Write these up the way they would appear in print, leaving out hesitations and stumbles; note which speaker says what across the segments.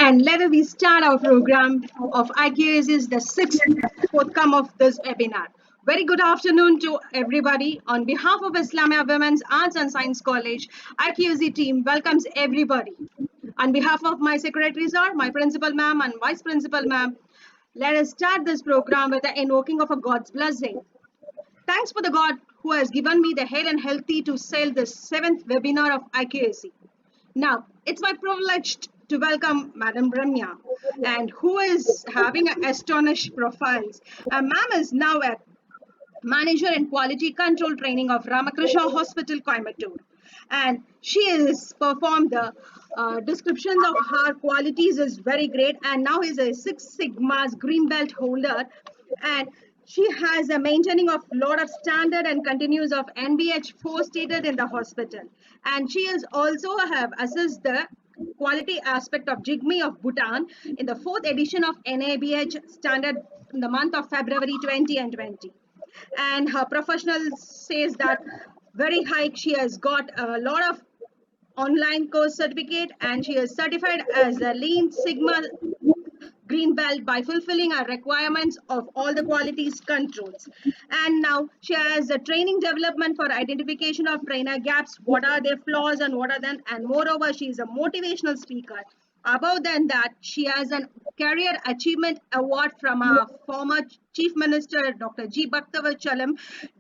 Speaker 1: And let us start our program of IQS is the sixth outcome of this webinar. Very good afternoon to everybody. On behalf of Islamia Women's Arts and Science College, IQZ team welcomes everybody. On behalf of my secretary sir, my principal ma'am and vice principal ma'am, let us start this program with the invoking of a God's blessing. Thanks for the God who has given me the health and healthy to sail the seventh webinar of IQAC. Now, it's my privilege to welcome Madam Ramya, and who is having astonished profiles. Ma'am is now a manager in quality control training of Ramakrishna Hospital, Coimbatore. And she has performed the descriptions of her qualities is very great, and now is a Six Sigma's green belt holder, and she has a maintaining of lot of standard and continues of NBH4 stated in the hospital, and she is also have assessed the quality aspect of Jigme of Bhutan in the fourth edition of NABH standard in the month of February 2020. And her professional says that very high, she has got a lot of online course certificate, and she is certified as a Lean Sigma green belt by fulfilling our requirements of all the qualities controls. And now she has a training development for identification of trainer gaps, what are their flaws and what are them, and moreover she is a motivational speaker. Above than that, she has a career achievement award from our former chief minister Dr. G Bhaktavachalam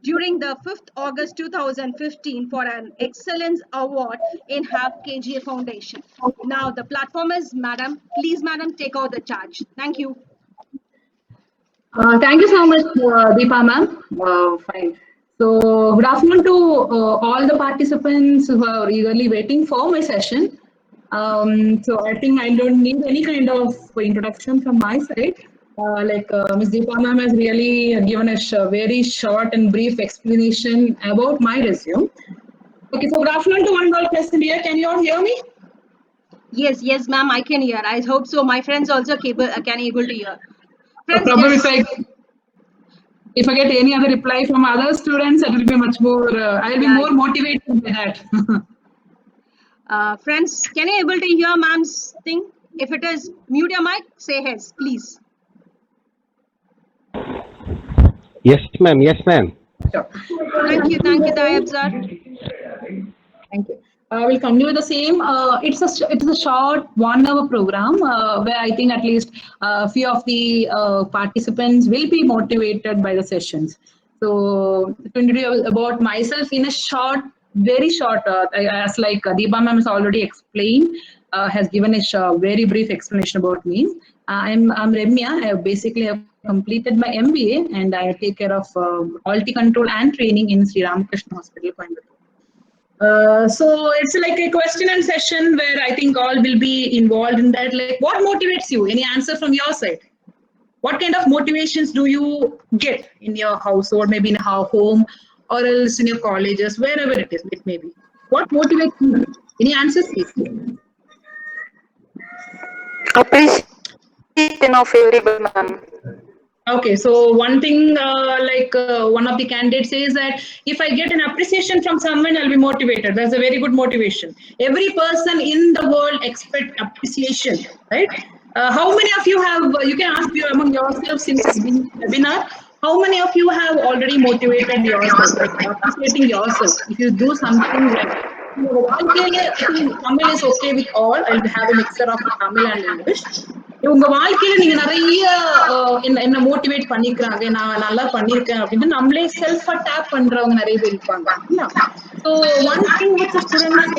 Speaker 1: during the 5th August 2015 for an excellence award in HAP KGA Foundation. Now the platform is madam. Please madam, take over the charge. Thank you.
Speaker 2: Thank you so much, Deepa ma'am. Fine. So, good afternoon to all the participants who are eagerly waiting for my session. So, I think I don't need any kind of introduction from my side. Ms. Deepa ma'am has really given us a very short and brief explanation about my resume. Okay, so good afternoon to one girl present here. Can you all hear me?
Speaker 1: Yes, ma'am, I can hear. I hope so. My friends also can able to hear. Friends,
Speaker 2: probably
Speaker 1: yes.
Speaker 2: if I get any other reply from other students, it will be much more. I'll be more motivated by that.
Speaker 1: Friends, can you able to hear ma'am's thing? If it is, mute your mic. Say yes, please.
Speaker 3: Yes, ma'am. Yes, ma'am.
Speaker 2: Sure.
Speaker 1: Thank you, Tayyab sir.
Speaker 2: Thank you. We'll continue with the same. It's a short 1 hour program where I think at least a few of the participants will be motivated by the sessions. So to introduce about myself in a short, very short, as like Deepa ma'am has already explained, has given a very brief explanation about me. I'm Ramya. I basically have completed my MBA and I take care of quality control and training in Sri Ramakrishna Hospital, Coimbatore. So it's like a question and session where I think all will be involved in that. Like, what motivates you? Any answer from your side? What kind of motivations do you get in your household, maybe in a home, or else in your colleges, wherever it is, it may be? What motivates you? Any answers, please?
Speaker 4: Appreciation of everybody, ma'am.
Speaker 2: Okay, so one thing one of the candidates says that if I get an appreciation from someone, I'll be motivated. That's a very good motivation. Every person in the world expects appreciation, right? How many of you have, you can ask you among yourselves in this webinar, how many of you have already motivated yourself, like appreciating yourself? If you do something like, I think Tamil is okay with all. I'll have a mixture of Tamil and English. உங்க வாழ்க்கையில நீங்க நிறைய என்ன motivate பண்ணிக்கிறாங்க நான் நல்லா பண்ணிருக்கேன் அப்படின்ட்டு நம்மளே செல்ஃபா டேப் பண்றவங்க நிறைய பேர் இருப்பாங்க. So one thing which the students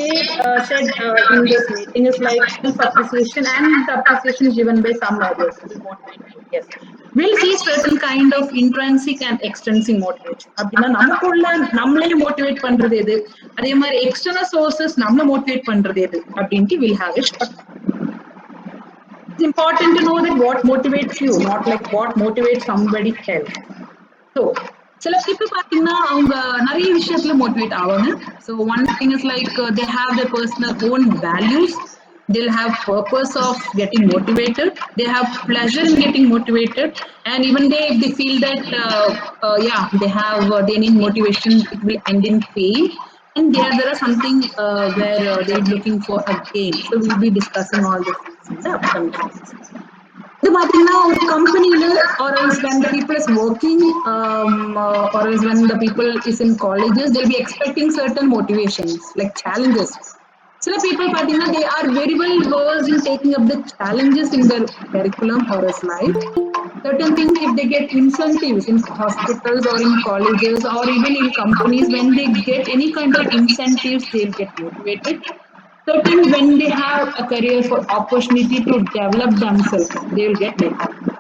Speaker 2: said in this meeting is like self appreciation and the appreciation given by some others will motivate you. Yes, we'll see certain kind of intrinsic and extrinsic motivation. அப்படின்னா நமக்குள்ள நம்மளே motivate பண்றது எது, அதே மாதிரி external sources நம்மள motivate பண்றது எது அப்படின்ட்டு we'll have it. It's important to know that what motivates you, not like what motivates somebody else. So, சில people பார்த்தீங்கன்னா அவங்க நிறைய விஷயத்துல motivate ஆவாங்க. So one thing is like they have their personal own values. They'll have purpose of getting motivated. They have pleasure in getting motivated, and even if they feel that they need motivation, it will end in pain. And there are something where they're looking for a gain. So we'll be discussing all this. in the upcoming days. இது பாத்தீங்கன்னா ஒரு கம்பெனில or else when the people is working or else when the people is in colleges, they'll be expecting certain motivations like challenges. Some people pathina, they are very well versed in taking up the challenges in their curriculum or as life. Certain things, if they get incentives in hospitals or in colleges or even in companies, when they get any kind of incentives, they'll get motivated. Certain, when they have a career for opportunity to develop themselves, they will get motivated.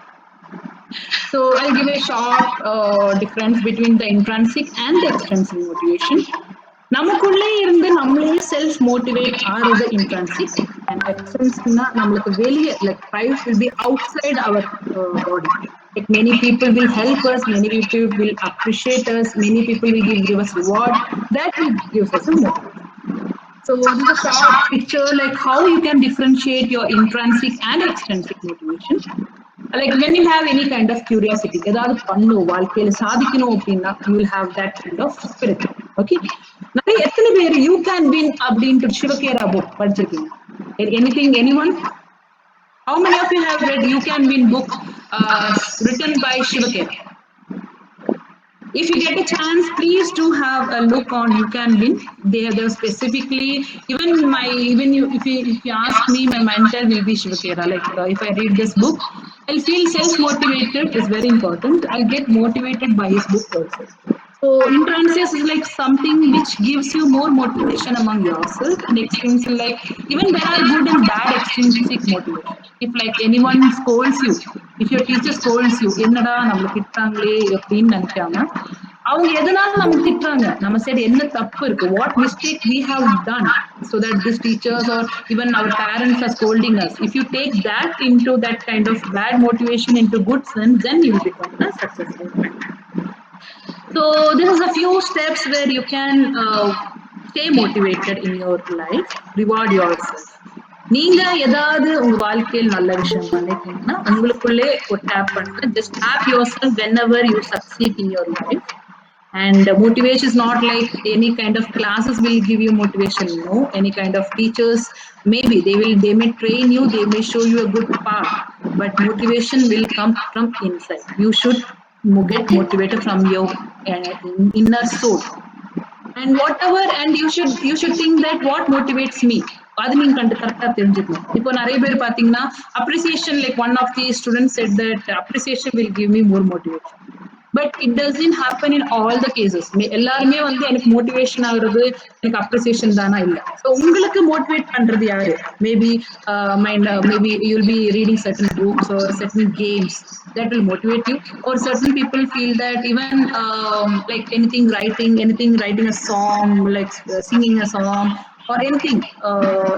Speaker 2: So I'll give a short difference between the intrinsic and the extrinsic motivation. நமக்குள்ளே இருந்து நம்மளே self motivate ஆறது intrinsic and எக்ஸ்ட்ரின்சிக்னா நம்மளுக்கு வெளியே like drives will be outside our body. Like many people will help us, many people will appreciate us, many people will give us reward. That will gives us a motivation. So this is a short picture like how you can differentiate your intrinsic and extrinsic motivation. Like when you have any kind of curiosity, ஏதாவது பண்ணும் வாழ்க்கையில சாதிக்கணும் அப்படின்னா you will have that kind of spirit. Okay, நிறைய எத்தனை பேர் you can win அப்படின்ட்டு Shiv Khera book படிச்சிருக்கீங்க? Anything, anyone? How many of you have read You Can Win book written by Shivakera? If you get a chance, please do have a look on You Can Win. They specifically, even if you ask me, my mentor will be Shivakera. Like if I read this book, I'll feel self-motivated. Is very important. I'll get motivated by his book also. So intrinsic is like something which gives you more motivation among yourself, and extrinsic like even there are good and bad extrinsic motivation. If like anyone scolds you, if your teacher scolds you, என்னடா நம்மள திட்டுறாங்களே அப்படின்னு நினைக்காம அவங்க எதனால நமக்கு திட்டுறாங்க, நம்ம side என்ன தப்பு இருக்கு, what mistake we have done, so that these teachers or even our parents are scolding us. If you take that into that kind of bad motivation into good sense, then you will become a successful man. So this is a few steps where you can stay motivated in your life, reward yourself. நீங்க ஏதாவது உங்க வாழ்க்கையில் நல்ல விஷயம் பண்ணிட்டீங்கன்னா உங்களுக்குள்ளே ஒரு tape பண்ணுங்க. Just tap yourself whenever you succeed in your life. And motivation is not like any kind of classes will give you motivation. No, any kind of teachers, maybe they may train you, they may show you a good path, but motivation will come from inside. You should get motivated from your inner soul. And whatever, and you should think that what motivates me, அது நீங்க கரெக்டா தெரிஞ்சுக்கணும். இப்போ நிறைய பேர் பாத்தீங்கன்னா appreciation, like one of the students said that appreciation will give me more motivation, but it doesn't happen in all the cases. எல்லாருமே வந்து எனக்கு மோட்டிவேஷன் ஆகுறது எனக்கு அப்ரிசியேஷன் தானா இல்ல. ஸோ உங்களுக்கு மோட்டிவேட் பண்றது யாரு? Maybe maybe you'll be reading certain books or certain games that will motivate you, or certain people feel that even like anything writing a song, like singing a song or anything,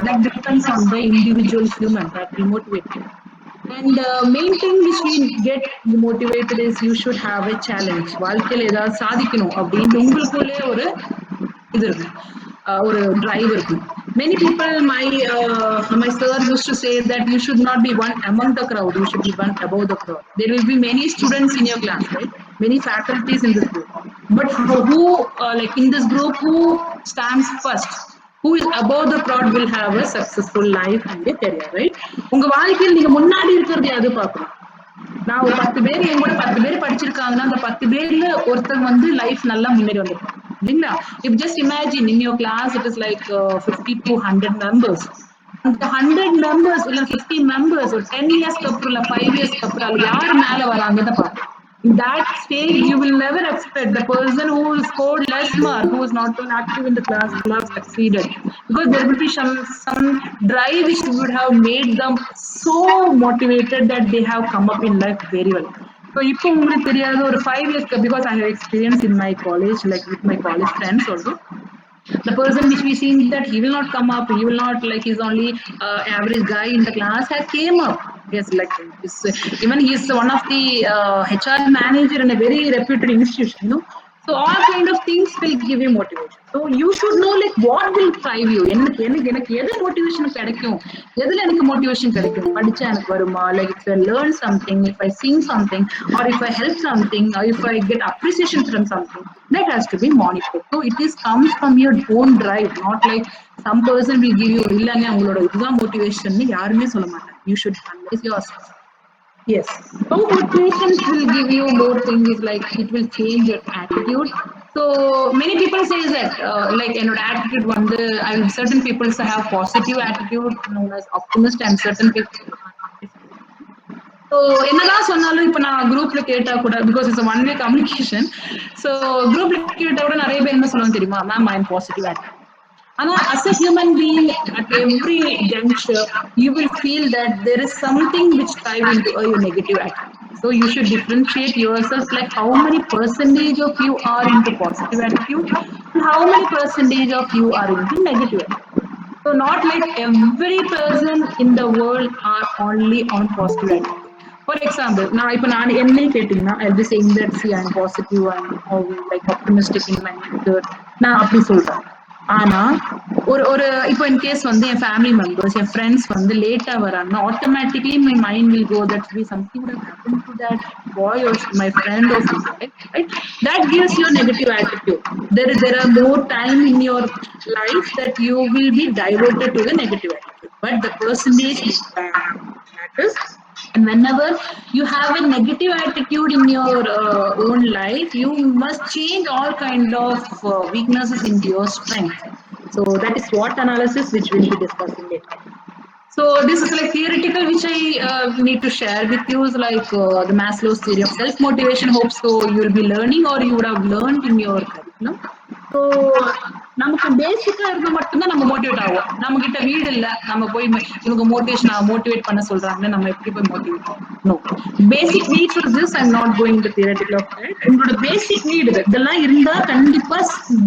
Speaker 2: that depends on the individual human that will motivate you. And main thing which we get motivated is you should have a challenge. வாழ்க்கையில ஏதாவது சாதிக்கணும் அப்படின்னு உங்களுக்குள்ளே ஒரு இது இருக்கும், ஒரு drive இருக்கும். Many people, my sir used to say that you should not be one among the crowd, you should be one above the crowd. There will be many students in your class, right? Many faculties in this group, but who like in this group who stands first, who is above the crowd will have a successful life and a career, right? உங்க வாழ்க்கையில் நீங்க முன்னாடி இருக்கிறது அது பார்க்கணும். நான் ஒரு 10 பேர் என் கூட 10 பேர் படிச்சிருக்காங்கன்னா அந்த 10 பேர்ல ஒருத்தர் வந்து லைஃப் நல்லா முன்னேறி வந்திருப்பாங்க இல்லைங்களா? If just imagine in your class it is like 50 to 100 members. அந்த 100 members இல்ல 50 members ஒரு 10 yearsக்கு அப்புறம் இல்ல 5 yearsக்கு அப்புறம் யார் மேல வராங்கன்னு பார்க்கணும். In that stage, you will never expect the person who scored less mark, who is not even active in the class, will have succeeded, because there will be some drive which would have made them so motivated that they have come up in life very well. So இப்போ உங்களுக்கு தெரியாத ஒரு 5 years, because I have experience in my college, like with my college friends also. The person which we seen that he will not come up, he will not, like he's only average guy in the class, has came up. Yes, like even he is one of the HR manager in a very reputed institution, you know. So all kind of things will give you motivation. So you should know like what will drive you. எனக்கு எது motivation கிடைக்கும், எதுல எனக்கு motivation கிடைக்கும், படிச்சா எனக்கு வருமா, like if I learn something, if I sing something, or if I help something, or if I get appreciation from something, that has to be monitored. So it is comes from your own drive, not like some person will give you இல்லங்க உங்களோட இதுதான் motivation யாருமே சொல்ல மாட்டாங்க. You should analyze yourself. Yes. Some motivations will give you more things like it will change your attitude. So many people say that like attitude one I will certain people have positive attitude known as optimist and certain people so என்னதான் சொன்னாலும் இப்ப நான் குரூப்ல கேட்டா கூட because it's a one way communication so குரூப்ல கேட்டா கூட நிறைய பேர் என்ன சொல்லுவாங்க தெரியுமா ma'am I am positive attitude as a human being at every juncture you will feel that there is something which dive into your negative attitude so you should differentiate yourself like how many percentage of you are into positive attitude and how many percentage of you are into negative attitude. So not like every person in the world are only on positive attitude. For example, now if நான் என்னை கேட்டீங்கன்னா I'll be saying that see I'm positive and like optimistic in my nature நான் அப்படி சொல்றேன் ஆனா ஒரு ஒரு இப்போ in case வந்து என் family members என் friends வந்து லேட்டா வராங்கன்னா automatically my mind will go that be something would have happened to that boy or my friend or something right that gives you a negative attitude there are more time in your life that you will be diverted to the negative attitude but the percentage matters and whenever you have a negative attitude in your own life you must change all kind of weaknesses into your strength so that is SWOT analysis which we'll be discussing later. So this is like theoretical, which I need to share with you, is like the Maslow's theory of self-motivation. Hope so you will be learning or you would have learned in your curriculum. So நமக்கு பேசிக்கா இருக்க மட்டும்தான் நம்ம motivate ஆகும் நம்ம கிட்ட வீடு இல்ல நம்ம போய் இவங்க மோட்டிவேட் பண்ண சொல்றாங்கன்னு நம்ம எப்படி போய் மோட்டிவேட் ஆகும் no basic need for this I am not going to theoretical of that உங்களோட பேசிக் நீட் இதெல்லாம் இருந்தா கண்டிப்பா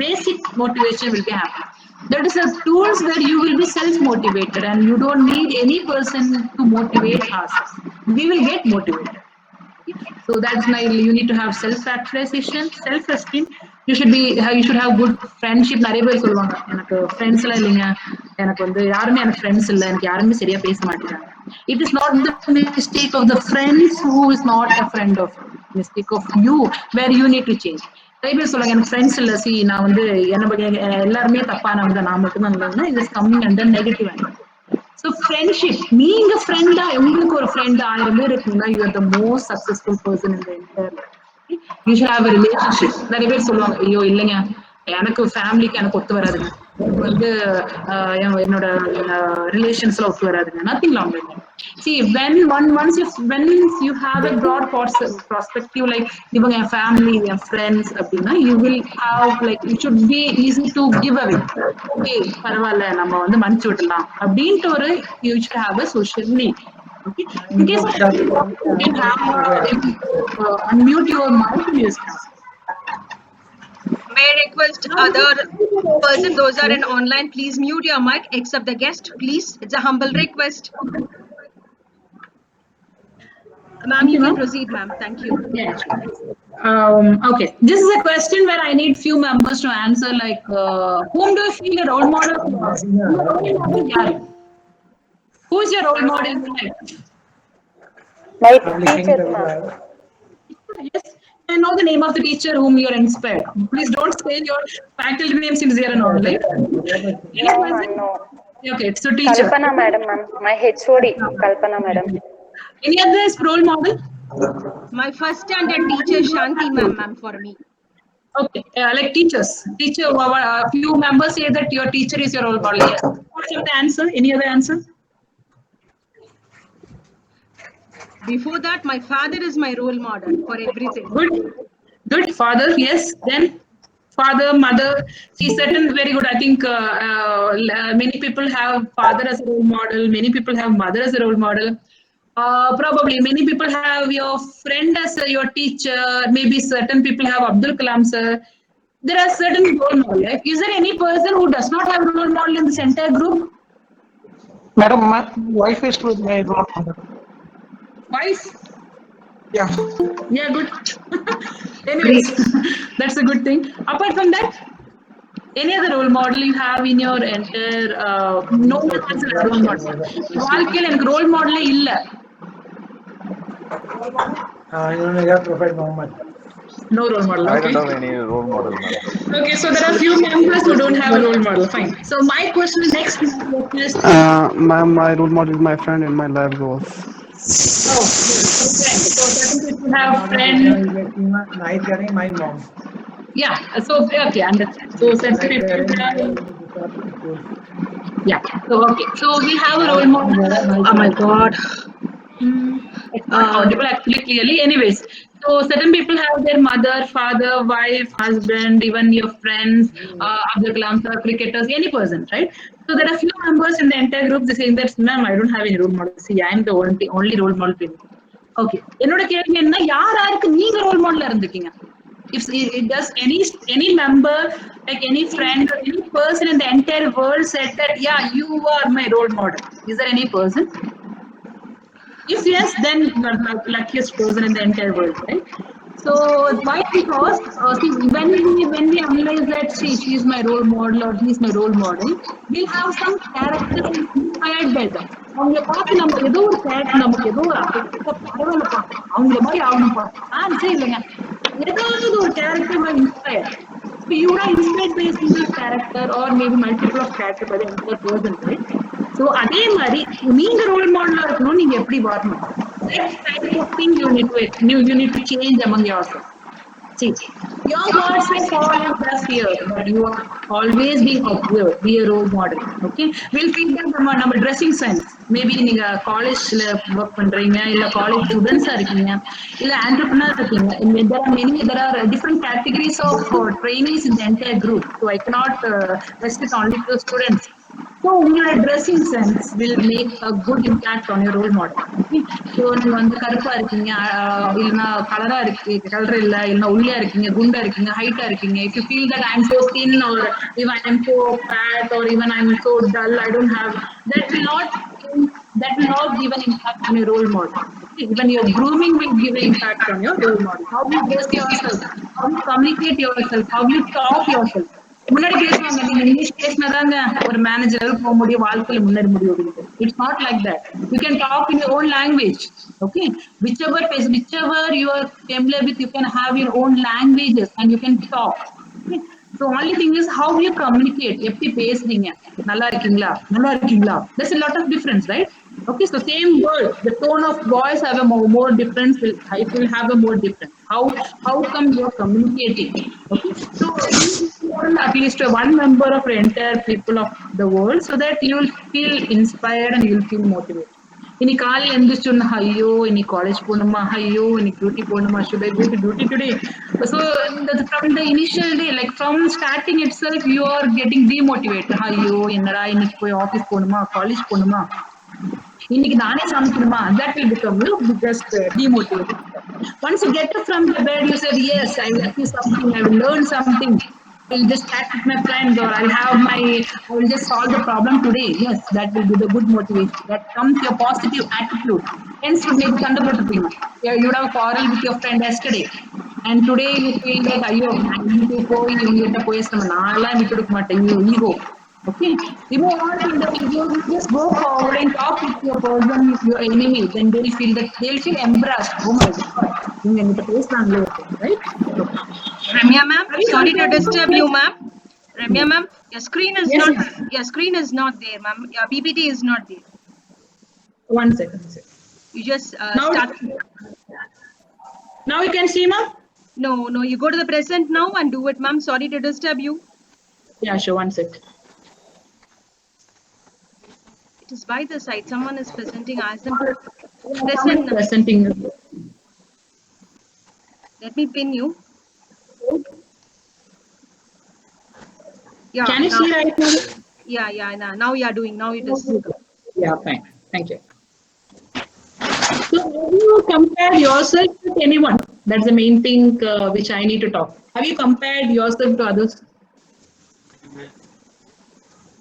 Speaker 2: basic motivation will be happen that is a tools where you will be self-motivated and you don't need any person to motivate us. We will get motivated. So that's why you need to have self-actualization, self-esteem. You should have good friendship. நிறைய பேர் சொல்லுவாங்க எனக்கு friends எல்லாம் இல்லைங்க எனக்கு வந்து யாருமே எனக்கு ஃப்ரெண்ட்ஸ் இல்லை எனக்கு யாருமே சரியா பேச மாட்டேங்கிறாங்க it is not the mistake of the friends who is not a friend of you mistake of you where you need to change நிறைய பேர் சொல்லுவாங்க எனக்கு ஃப்ரெண்ட்ஸ் இல்ல சி நான் வந்து என்ன எல்லாருமே தப்பானவங்க நான் மட்டும்தான் இல்லைன்னா it is coming under negative attitude so friendship நீங்க ஃப்ரெண்டா உங்களுக்கு ஒரு ஃப்ரெண்ட் 1000 பேர் இருக்குன்னா you are the most successful person in the entire life you should have a relationship நிறைய பேர் சொல்லுவாங்க ஐயோ இல்லைங்க எனக்கு ஃபேமிலிக்கு எனக்கு ஒத்து வராதுங்க வந்து என்னோட ரிலேஷன்ஸ்ல ஒத்து வராதுங்க nothing wrong with that see when you have a broad perspective like இவங்க என் ஃபேமிலி என் ஃப்ரெண்ட்ஸ் அப்படின்னா you will have like it should be easy to give away okay பரவாயில்ல நம்ம வந்து மன்னிச்சு விடலாம் அப்படின்ட்டு ஒரு you should have a social need okay in case of you can have unmute your mic and use
Speaker 1: May I request other person, those are in online, please mute your mic except the guest, please. It's a humble request. Ma'am, you can proceed, ma'am. Thank you.
Speaker 2: Okay, this is a question where I need few members to answer. Like, whom do you feel a role model? Who is your role model?
Speaker 4: My teacher, ma'am.
Speaker 2: Yes, I know the name of the teacher whom you are inspired. Please don't say your faculty name since they are an online.
Speaker 4: No, ma'am, no.
Speaker 2: Okay, so teacher.
Speaker 4: Kalpana madam, ma'am. My HOD, Kalpana madam.
Speaker 2: Any other role model?
Speaker 1: My first standard teacher, Shanti ma'am for me.
Speaker 2: Okay, like teachers. Teacher, few members say that your teacher is your role model. Yes. What's the answer? Any other answer?
Speaker 1: Before that, my father is my role model for everything.
Speaker 2: Good. Father, yes. Then father, mother. See, certain very good. I think many people have father as a role model. Many people have mother as a role model. Probably many people have your friend as your teacher. Maybe certain people have Abdul Kalam sir. There are certain role models. Right? Is there any person who does not have role model in this entire group?
Speaker 5: Madam, my wife is my role model.
Speaker 2: Wife?
Speaker 5: Yeah.
Speaker 2: Yeah, good. Anyways, that's a good thing. Apart from that, any other role model you have in your entire no one has a role model. வாழ்க்கையில எனக்கு role மாடலே இல்ல.
Speaker 5: Prophet Muhammad.
Speaker 2: No role model.
Speaker 6: I
Speaker 2: Okay.
Speaker 6: don't have any role model, madam.
Speaker 2: Okay, so there are few members who don't have a role model. Fine. So my question next is,
Speaker 7: Ma'am, my role model is my friend in my lab goals.
Speaker 2: oh, so friends. So certain people have friends.
Speaker 8: Night getting my mom.
Speaker 2: Yeah. So okay, understand. So certain
Speaker 8: Night
Speaker 2: people
Speaker 8: getting
Speaker 2: have.
Speaker 8: my
Speaker 2: Yeah. So okay. So we have a role model.
Speaker 1: Oh my God.
Speaker 2: It's not audible actually clearly. Anyways, so certain people have their mother, father, wife, husband, even your friends, Abdul Kalam sir, cricketers, any person, right? So there are few members in the entire group. They saying that, ma'am, I don't have any role model. See, I am the only role model. Okay. என்னோட கேள்வி என்ன, யார் யாருக்கு நீங்க role மாடலா இருந்திருக்கீங்க? If it does any member, like any friend or any person in the entire world said that, yeah, you are my role model. Is there any person? If yes, then you are the luckiest person in the entire world, right? So why? Because see, when we analyze that, see, she is my role model or he is my role model, we'll have some characters inspired by them. அவங்கள பார்த்து நம்ம ஏதோ ஒரு character, நமக்கு ஏதோ ஒரு பரவாயில்லப்பா, அவங்கள மாதிரி ஆகணும்ப்பா, சரி இல்லைங்க, ஏதாவது ஒரு character inspire. So you are inspired by a single character or maybe multiple of character by the entire person, right? So அதே மாதிரி நீங்க ரோல் மாடலா இருக்கணும், நீங்க எப்படி வரணும்? That type of thing you need to change among yourself. See, your words may fall in deaf ear, but you are always being observed. Be a role model. Okay, we'll feed them நம்ம dressing sense. Maybe நீங்க காலேஜ்ல work பண்றீங்க, இல்ல college ஸ்டூடெண்ட்ஸா இருக்கீங்க, இல்ல entrepreneur இருக்கீங்க. There are different categories of trainees in the entire group. So I cannot restrict only to students. So உங்களோட dressing sense will make a good impact on your role model. Okay? So நீங்க வந்து கருப்பா இருக்கீங்க, இல்லைன்னா colour இல்லைன்னா ஒல்லியா இருக்கீங்க, குண்டா இருக்கீங்க, ஹைட்டா இருக்கீங்க. If you feel that I'm so thin or if I am so fat or even I'm so dull, I don't have, that will not give an impact on your role model. Okay? Even your grooming will give an impact on your role model. How you dress yourself, how you communicate yourself, how you talk yourself. முன்னாடி பேசுவாங்க, நீங்க English பேசினாதாங்க ஒரு manager போக முடியும், வாழ்க்கையில முன்னேற முடியும். It's not like that. You can talk in your own language. Okay, whichever you are familiar with, you can have your own languages and you can talk. Okay? So only thing is how you communicate. எப்படி பேசுறீங்க, நல்லா இருக்கீங்களா, நல்லா இருக்கீங்களா, there's a lot of difference, right? Okay, so same word, the tone of voice have a more difference. It will have a more difference. How come you are communicating? Okay, so at least one member of the entire people of the world, so that you will feel inspired and you will feel motivated. இன்னைக்கு காலையில் எழுந்திரிச்சோன்னா, ஐயோ இன்னைக்கு college போகணுமா, ஐயோ இன்னைக்கு duty போகணுமா, should I go to duty today? So from the initial day, like from starting itself, you are getting demotivated. ஐயோ என்னடா இன்னைக்கு போய் ஆஃபீஸ் போகணுமா, காலேஜ் போகணுமா, இன்னைக்கு நானே சமைக்கணுமா, that will become you just demotivated. Once you get up from the bed, you said, yes, I will achieve something, I will learn something, I will just chat with my friends, or I will just solve the problem today. Yes, that will be the good motivation. That comes your positive attitude. Hence, you maybe contribute. You would have quarreled with your friend yesterday, and today you feel that, ஐயோ இவங்ககிட்ட பேசணும், நான்லாம் விட்டு கொடுக்க மாட்டேன், ego. Okay, remove all from the video. Just go forward and talk with your person, your enemy. Then they'll feel embarrassed. Oh my God, இவங்க என்கிட்ட பேசுறாங்களே, right?
Speaker 1: Ramya ma'am, sorry to disturb you, ma'am. Ramya
Speaker 2: Yeah.
Speaker 1: ma'am, your screen is
Speaker 2: Yes,
Speaker 1: not
Speaker 2: yes.
Speaker 1: your screen is not there, ma'am. Your PPT is not there.
Speaker 2: One second.
Speaker 1: You just
Speaker 2: Now,
Speaker 1: start.
Speaker 2: now you can see, ma'am.
Speaker 1: No, you go to the present now and do it, ma'am. Sorry to disturb you.
Speaker 2: Yeah, sure. One second.
Speaker 1: It is by the side. Someone is presenting. Ask them to present.
Speaker 2: Presenting.
Speaker 1: Let me pin you. Yeah.
Speaker 2: Can you see right now?
Speaker 1: Yeah. Now you are doing. Now it is.
Speaker 2: Yeah, fine. Thank you. So, have you compared yourself with anyone? That's the main thing which I need to talk. Have you compared yourself to others?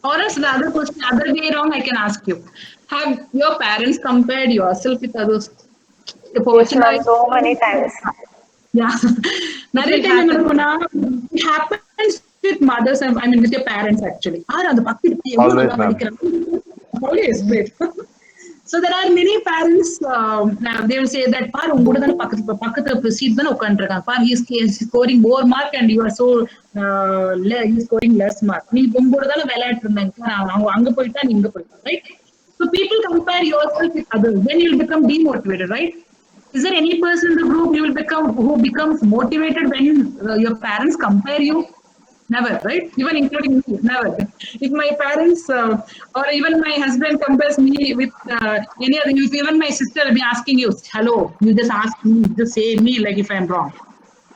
Speaker 2: Or else the other question, other way around, I can ask you. Have your parents compared yourself with others?
Speaker 4: Yes, ma'am, so many times.
Speaker 2: Yeah. நிறைய time என்ன இருக்கும்னா, it happens with mothers and with your parents actually. அந்த பக்கத்து எவ்வளவு நல்லா
Speaker 6: Always, ma'am.
Speaker 2: படிக்கிறாங்க. Always, great. So there are many parents, now they will say that, "Par, unga kuda pakkathula seat dana ukkandrukan. Par, he is scoring more mark and you are so he is scoring less mark. Nee unga kuda dana velayattu irundanga. Anga poita nee inga poita," right? So people compare yourself with others. Then you will become demotivated, right? Is there any person in the group who becomes motivated when your parents compare you? Never, right? Even including me, never. If my parents or even my husband compares me with any other, if even my sister will be asking you, "Hello, you just ask me, just say me like if I'm wrong.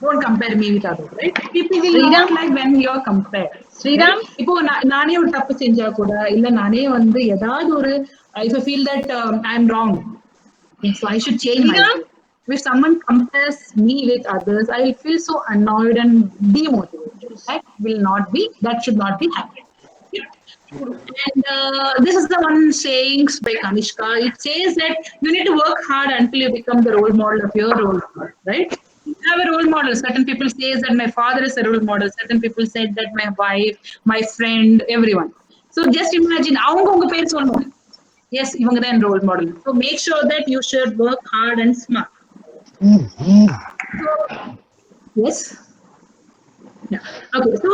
Speaker 2: Don't compare me with others," right? People will
Speaker 1: Sriram?
Speaker 2: not like when you are compared. Right?
Speaker 1: Sriram?
Speaker 2: இப்போ நானே ஒரு தப்பு செஞ்சா கூட இல்ல நானே வந்து ஏதாவது ஒரு if I feel that I'm wrong, so I should change
Speaker 1: Sriram?
Speaker 2: myself. If someone compares me with others, I will feel so annoyed and demotivated. That should not be happening. And this is the one sayings by Kanishka. It says that you need to work hard until you become the role model of your role model, right? You have a role model. Certain people say that my father is a role model. Certain people said that my wife, my friend, everyone. So just imagine, அவங்க உங்க பேர் சொல்லணும். Yes, இவங்க தான் என் role model. So make sure that you should work hard and smart. Yes. Yeah. Okay, so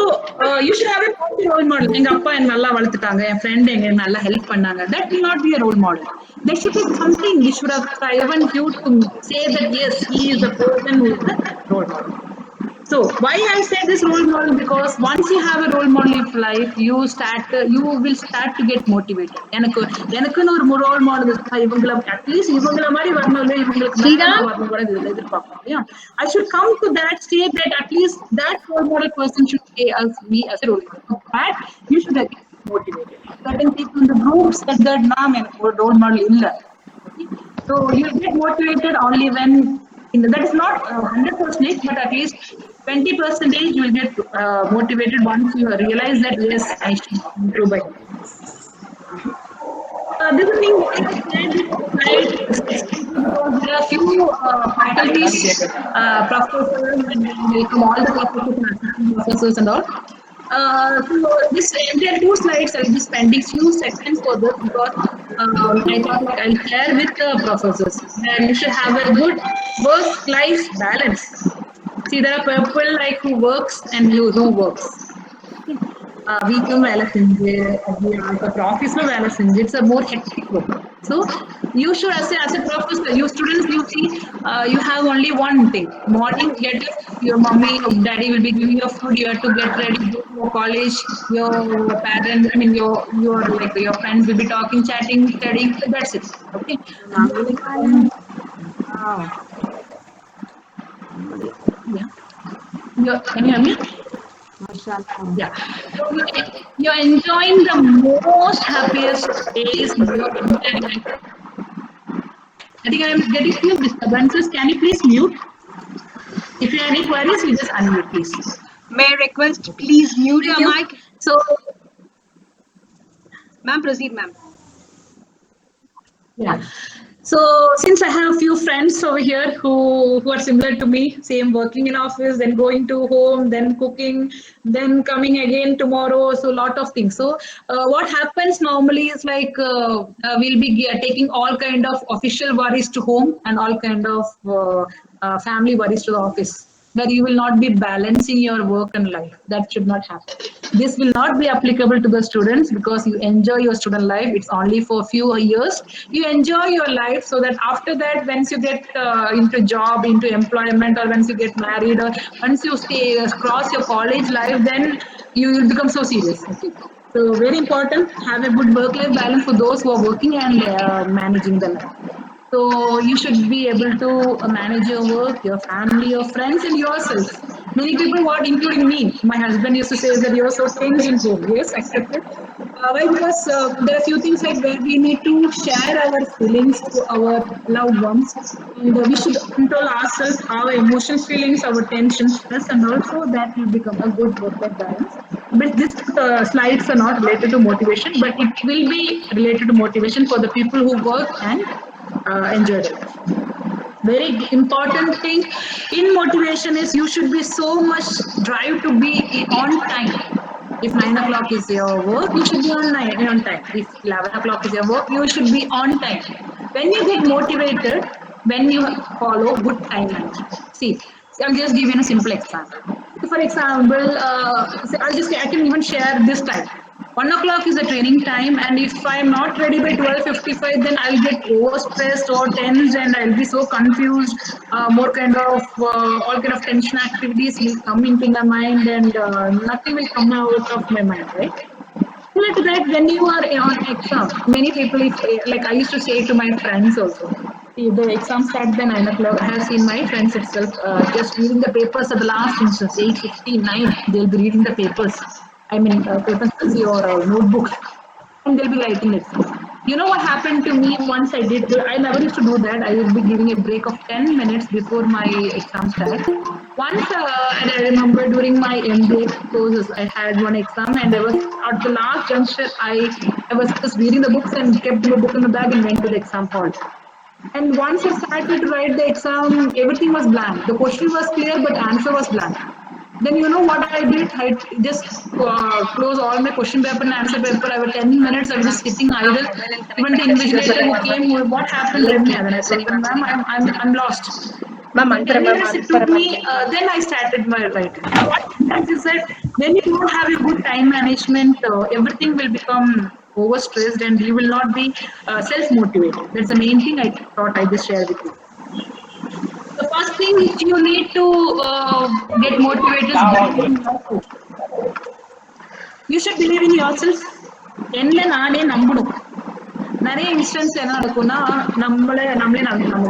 Speaker 2: you should have a positive role model. எங்க அப்பா என்ன நல்லா வளர்த்துட்டாங்க, என் ஃப்ரெண்ட் எங்க நல்லா ஹெல்ப் பண்ணாங்க. That will not be a role model. There should be something which should have driven you to say that yes, he is the person who is the role model. So why I say this role model, because once you have a role model of life, you will start to get motivated. எனக்குன்னு ஒரு role model இருந்தா இவங்கள at least இவங்கள மாதிரி வரணும், இல்லை இவங்களுக்கு மேல
Speaker 1: Sriram?
Speaker 2: நான் வரணும் கூட இதுல எதிர்பார்ப்போம் இல்லையா? I should come to that state that at least that role model person should say as me as a role model. That you should get motivated. Certain people in the groups that நான் எனக்கு ஒரு role model இல்ல. So you get motivated only when that is not 100%, but at least 20% you will get motivated once you realize that yes, I should improve by. This is being right. There are few faculties, professors, and welcome all the professors and all. So there are two slides. I'll be spending few seconds for this because I thought like I'll share with the professors. And you should have a good work-life balance. See, there are people like who works and who works. வீட்டும் வேலை செஞ்சு அப்புறம் ஆஃபீஸ்ல வேலை செஞ்சு it's a more hectic work. So you should as a professor, you students, you see, you have only one thing. Morning, get up, your mommy or daddy will be giving you food, you have to get ready, go to college, your parents, I mean your like your friends will be talking, chatting, studying, that's it. Okay. Yeah. Can you hear me? Yeah. So you're enjoying the most happiest days in your entire life. I think I am getting few disturbances. Can you please mute? If you have any queries, you just unmute, please.
Speaker 1: May I request, please mute
Speaker 2: Thank
Speaker 1: your
Speaker 2: you.
Speaker 1: mic.
Speaker 2: So,
Speaker 1: Ma'am, proceed, ma'am.
Speaker 2: yeah. So since I have a few friends over here who are similar to me, same working in office, then going to home, then cooking, then coming again tomorrow, so lot of things. So what happens normally is like we'll be taking all kind of official worries to home and all kind of family worries to the office, where you will not be balancing your work and life. That should not happen. This will not be applicable to the students because you enjoy your student life. It's only for a few years. You enjoy your life so that after that, once you get into job, into employment, or once you get married, or once you cross your college life, then you will become so serious. Okay. So very important, have a good work-life balance for those who are working and managing the life. So you should be able to manage your work, your family, your friends, and yourself. Many people, including me, my husband used to say that you're so tense in home. Yes, accepted. Why? Because there are few things like where we need to share our feelings to our loved ones, and we should control ourselves, our emotions, feelings, our tension, stress, and also that will become a good work-life balance. But these slides are not related to motivation, but it will be related to motivation for the people who work and enjoy their life. Very important thing in motivation is you should be so much drive to be on time. If 9 o'clock is your work, you should be on time. If 11 o'clock is your work, you should be on time. When you get motivated, when you follow good time management. See, I'll just give you a simple example. For example, I can even share this time. 1 o'clock is the training time, and if I'm not ready by 12:55, then I'll get overstressed or tense, and I'll be so confused. More kind of all kind of tension activities will come into my mind, and nothing will come out of my mind, right? Similar to that, when you are on exam, many people, if like I used to say to my friends also, see, the exam starts by 9 o'clock. I have seen my friends itself just reading the papers at the last instance, 8:59. They'll be reading the papers. I mean, papers, your notebooks, and they'll be writing exams. You know what happened to me once I did? I never used to do that. I would be giving a break of 10 minutes before my exam starts. Once, and I remember during my MBA courses, I had one exam, and I was at the last juncture. I was just reading the books and kept my book in the bag and went to the exam hall. And once I started to write the exam, everything was blank. The question was clear, but answer was blank. Then you know what I did? I just closed all my question paper and answer paper. I was 10 minutes. I was just sitting idle. Even the invigilator who came, what happened, Ramya? Then I told them, ma'am, I'm lost.
Speaker 1: Ma'am,
Speaker 2: Then 10 minutes it took me. Then I started my writing. So what happens is that when you don't have a good time management, everything will become overstressed and you will not be self-motivated. That's the main thing I thought I just share with you. The first thing which you need to get motivated is believe in yourself. You should believe in yourself. என்ன நானே நம்பணும். நிறைய instance என்ன நடக்கும்னா நம்மளே நம்பணும்.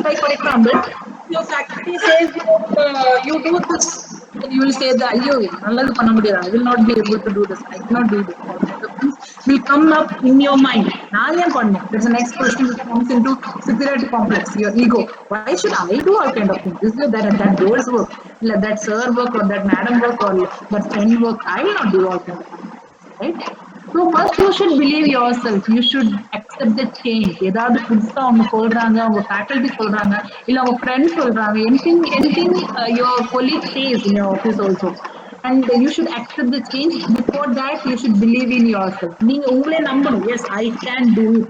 Speaker 2: Like for example, your faculty says you do this, and you will say that ஐயோ நல்லது பண்ண முடியாது. I will not be able to do this. I cannot do this. All kinds of things will come up in your mind. நான் ஏன் பண்ணணும்? That's the next question which comes into superiority complex, your ego. Why should I do all kind of things? This is that girl's work, like that sir work or that madam work or that friend work. I will not do all kind of things, right? So first you should believe yourself. You should accept the change. ஏதாவது புதுசா அவங்க சொல்றாங்க, அவங்க faculty சொல்றாங்க, இல்ல அவங்க friends சொல்றாங்க, anything your colleague says in your office also. And you should accept the change. Before that, you should believe in yourself. நீங்க உங்களே நம்பணும். Yes, I can do it.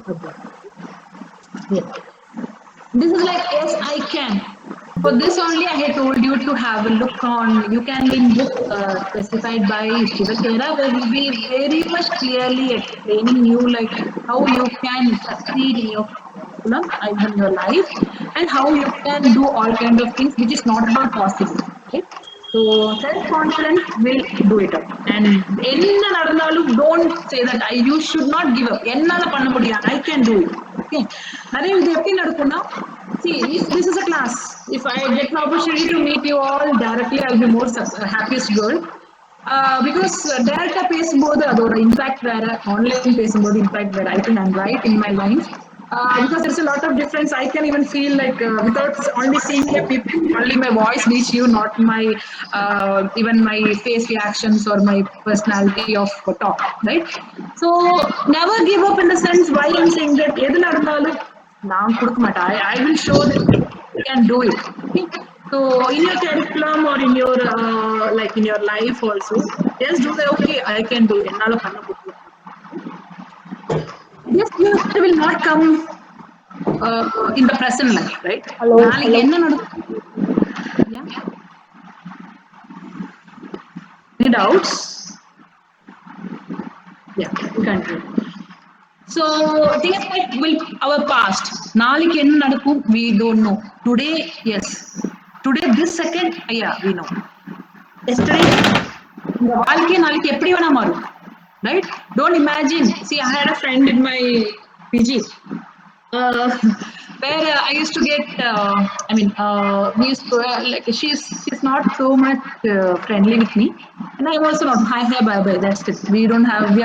Speaker 2: Yes. This is like, yes, I can. For this only, I had told you to have a look on. You can in book specified by Shivakera, where will be very much clearly explaining you like how you can succeed in your curriculum, in your life, and how you can do all kind of things which is not at all possible. Right? So self-confidence will do it up. And என்ன நடந்தாலும் don't say that you should not give up. என்னால பண்ண முடியும். I can do it. Okay. நிறைய இது எப்படி நடக்கும்னா, see, if this is a class, if I get an opportunity to meet you all directly, I'll be more happiest girl. Because டைரக்டா பேசும்போது அதோட இம்பாக்ட் வேற, ஆன்லைன் பேசும்போது இம்பாக்ட் வேற. I think I'm right in my lines. Because there's a lot of difference. I can even feel like without only seeing the people, only my voice reach you, not my even my face reactions or my personality of talk, right? So never give up in the sense why I'm saying that. எது நடந்தாலும் நான் கொடுக்க மாட்டேன். I will show that you can do it. Okay? So in your curriculum or in your like in your life also, just do the okay. I can do it. என்னால பண்ண முடியும். Yes, future will not come in the present life, right?
Speaker 4: Hello.
Speaker 2: நாளைக்கு என்ன நடக்கும்? Yeah. Any doubts? Yeah, we continue. So things like will our past. நாளைக்கு என்ன நடக்கும்? We don't know. Today, yes. Today, this second, yeah, we know. Yesterday, இந்த வாழ்க்கை நாளைக்கு எப்படி வேணா மாறும். Right? Don't imagine. See, I had a friend in my PG where I used to get. We used to like she's not so much friendly with me, and I'm also not. Hi, bye, bye. That's it. We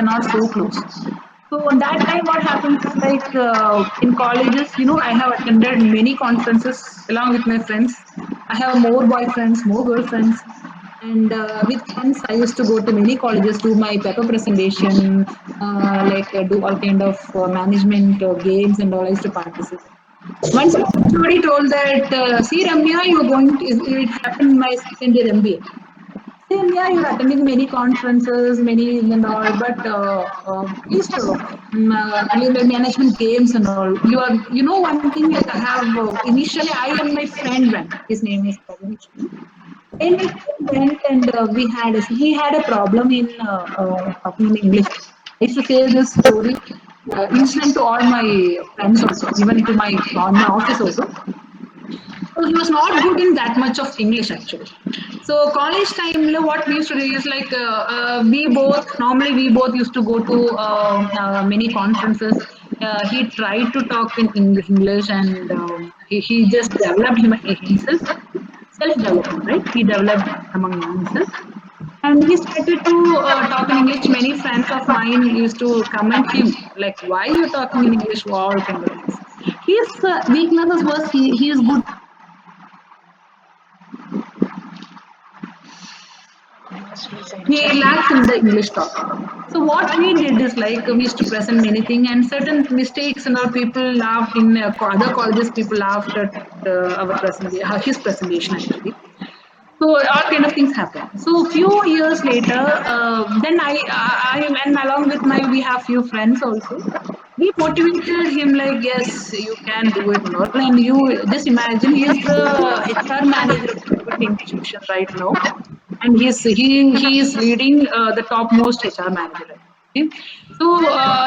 Speaker 2: are not so close. So on that time, what happens is like in colleges, I have attended many conferences along with my friends. I have more boyfriends, more girlfriends. And with friends, I used to go to many colleges, do my paper presentation, do all kind of management games and all. I used to participate. Once somebody told that, see Ramya, you're going to, it happened in my second year MBA. Then, yeah, you're attending many conferences, many and all, but please, management games and all. You know, one thing like I have initially, I and my friend went. His name is Pravesh. And my friend went and he had a problem in talking in English. I used to say this story incident to all my friends also, even to my office also. So he was not good in that much of English actually. So college time, what we used to do is like we both used to go to many conferences. He tried to talk in English and he just developed himself, self-development, right? He developed among himself. And he started to talk in English. Many friends of mine used to comment him, like, why you talking in English? All kind of things. His weaknesses was he is good. He lacks in the English talk. So what we did is like we used to present many things and certain mistakes and all people laughed in other colleges. People laughed at our presentation, his presentation actually. So all kind of things happen. So few years later, then I and along with we have few friends also. We motivated him like, yes, you can do it and all. And you just imagine he is the HR manager of Liberty English Mission right now, and he is leading the topmost HR manager. Okay? So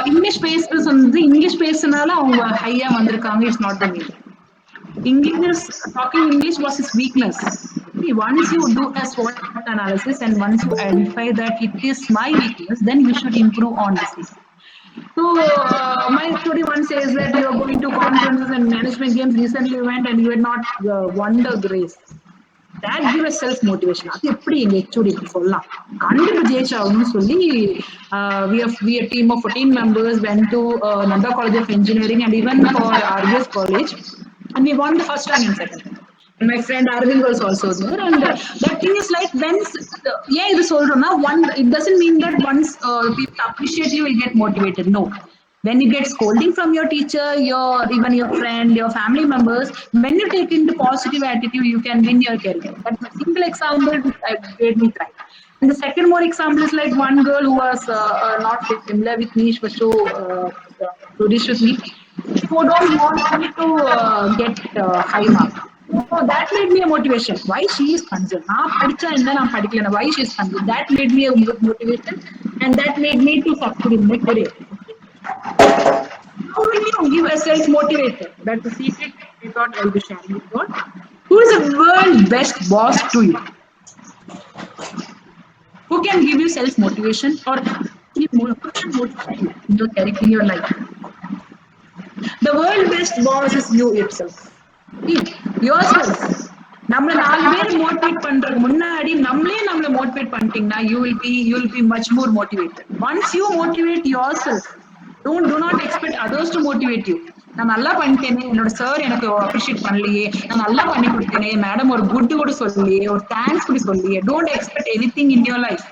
Speaker 2: English based the English based அவங்க high வந்திருக்காங்க is not the main. English, talking English was his weakness. Once you do a SWOT analysis and once you identify that it is my weakness, then you should improve on this weakness. So my story one says that you are going to conferences and management games. Recently you went and you had not won the grace. That gives a self motivation. அது எப்படி எங்க HOD சொல்லலாம் கண்டிப்பா ஜெயிச்சாகணும்னு சொல்லி we a team of 14 members went to Nanda College of Engineering and even for RBS College, and we won the first rank and second. And my friend Arvind was also there, and that thing is like when இது சொல்றோம்னா it doesn't mean that once people appreciate you will get motivated. No. When you get scolding from your teacher, even your friend, your family members, when you take into positive attitude, you can win your career. That's a simple example that made me cry. And the second more example is like one girl who was not familiar with me, she was so produced with me. Who don't want me to get high mark. So that made me a motivation. Why she is concerned? Why she is concerned? That made me a motivation, and that made me to succeed in my career. How will you give a self-motivator? That's the secret I thought I'll be sharing with you all. Who is the world's best boss to you? Who can give you self-motivation or who can motivate you in your career, in your life? The world's best boss is you yourself. Yourself. நம்மள 4 பேர் motivate பண்றதுக்கு முன்னாடி நம்மள motivate பண்ணிட்டீங்கன்னா you will be much more motivated. Once you motivate yourself, do not expect others to motivate you. நான் நல்லா பண்ணிட்டேனே, என்னோட sir எனக்கு அப்ரிஷியேட் பண்ணலையே, நான் நல்லா பண்ணி கொடுத்தேனே, மேடம் ஒரு குட் கூட சொல்லலையே, ஒரு தேங்க்ஸ் கூட சொல்லலையே. Don't expect anything in your life.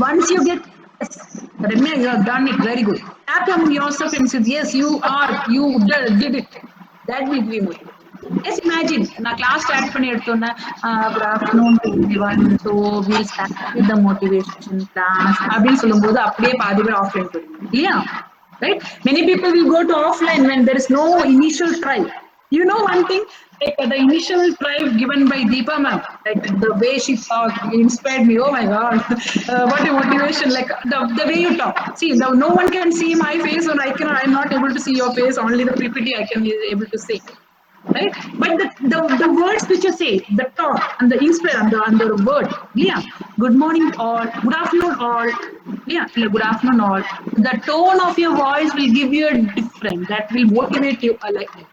Speaker 2: Once you get Ramya, you have done it very good. Tap on yourself and say, yes, you did it. That will be motivated. Just imagine, na class start பண்ணி எடுத்தோம்னா good afternoon to everyone, so we'll start with the motivation class அப்படின்னு சொல்லும்போது அப்படியே பாதி பேர் offline போயிடுவாங்க இல்லையா? Right? Many people will go to offline when there is no initial try. You know one thing, like the initial drive given by Deepa ma'am, like the way she talked inspired me. Oh my God, what a motivation! Like the way you talk. See, now no one can see my face, or I'm not able to see your face. Only the PPT I can be able to see. Right? But the words which you say, the talk and the inspire and the word, yeah. Good morning all, good afternoon all, yeah, good afternoon all. The tone of your voice will give you a different. That will motivate you like that.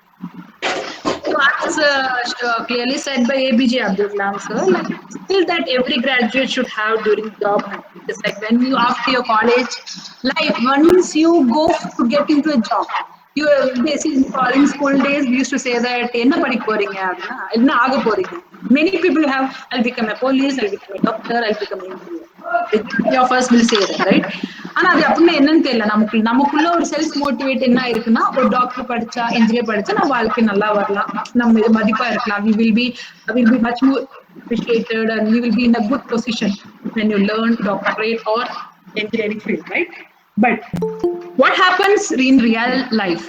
Speaker 2: So as clearly said by ABJ Abdul Kalam sir, like skill that every graduate should have during job hunt. It's like when you after your college life, once you go to get into a job. You basically in school days we used to say that enna padik poringa appadina enna aaga poringa. Many people have, I'll become a police, I'll become a doctor, I'll become an engineer. Majority of us will say that, right? ஆனா அது அப்படின்னா என்னன்னு தெரியல. நமக்குள்ள ஒரு self motivate என்ன இருக்குன்னா, ஒரு டாக்டர் படிச்சா இன்ஜினியர் படிச்சா நம்ம வாழ்க்கை நல்லா வரலாம், நம்ம இது மதிப்பா இருக்கலாம், we will be much more appreciated, and you will be in a good position when you learn doctorate or engineering field, right? But what happens in real life?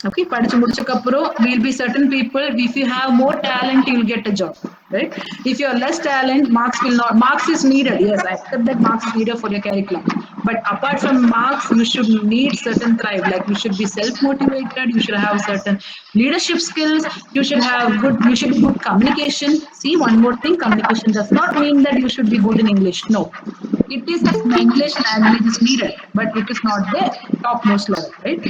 Speaker 2: Okay, படிச்சு முடிச்சக்கப்புறம் will be certain people, if you have more talent, you'll get a job, right? If you are less talent, marks will not, marks is needed. Yes, I accept that marks is needed for your curriculum. But apart from marks, you should need certain thrive. Like you should be self-motivated, you should have certain leadership skills, you should be good communication. See, one more thing, communication does not mean that you should be good in English. No. It is English language is needed, but it is not the topmost level, right?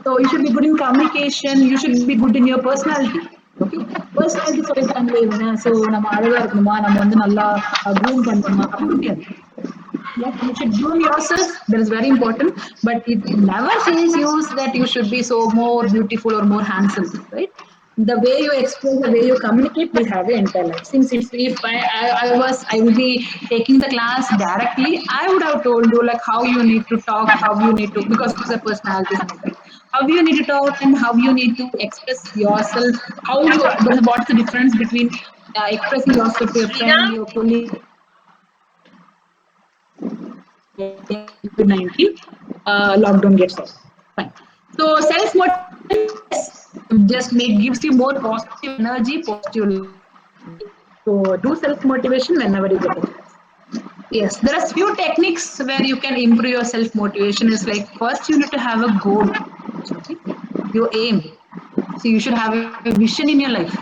Speaker 2: So you should be good in communication. You should be good in your personality. Okay, personality சொல்லிட்டாங்களே இவங்க, so நம்ம அழகா இருக்கணுமா, நம்ம வந்து நல்லா groom பண்ணணுமா, அப்படி கிடையாது. Yes, you should groom yourself. That is very important. But it never says you that you should be so more beautiful or more handsome, right? The way you express, the way you communicate will have your entire life. Since if I would be taking the class directly, I would have told you like how you need to talk, how you need to, because of the personalities and all that. How you need to talk and how you need to express yourself. What's the difference between expressing yourself to your friend, your colleague, COVID-19 lockdown gets off. Fine. So self-motivation just gives you more positive energy, positive. So do self-motivation whenever you get it. Yes, there are few techniques where you can improve your self-motivation. Is like first you need to have a goal. Okay? Your aim. So you should have a vision in your life.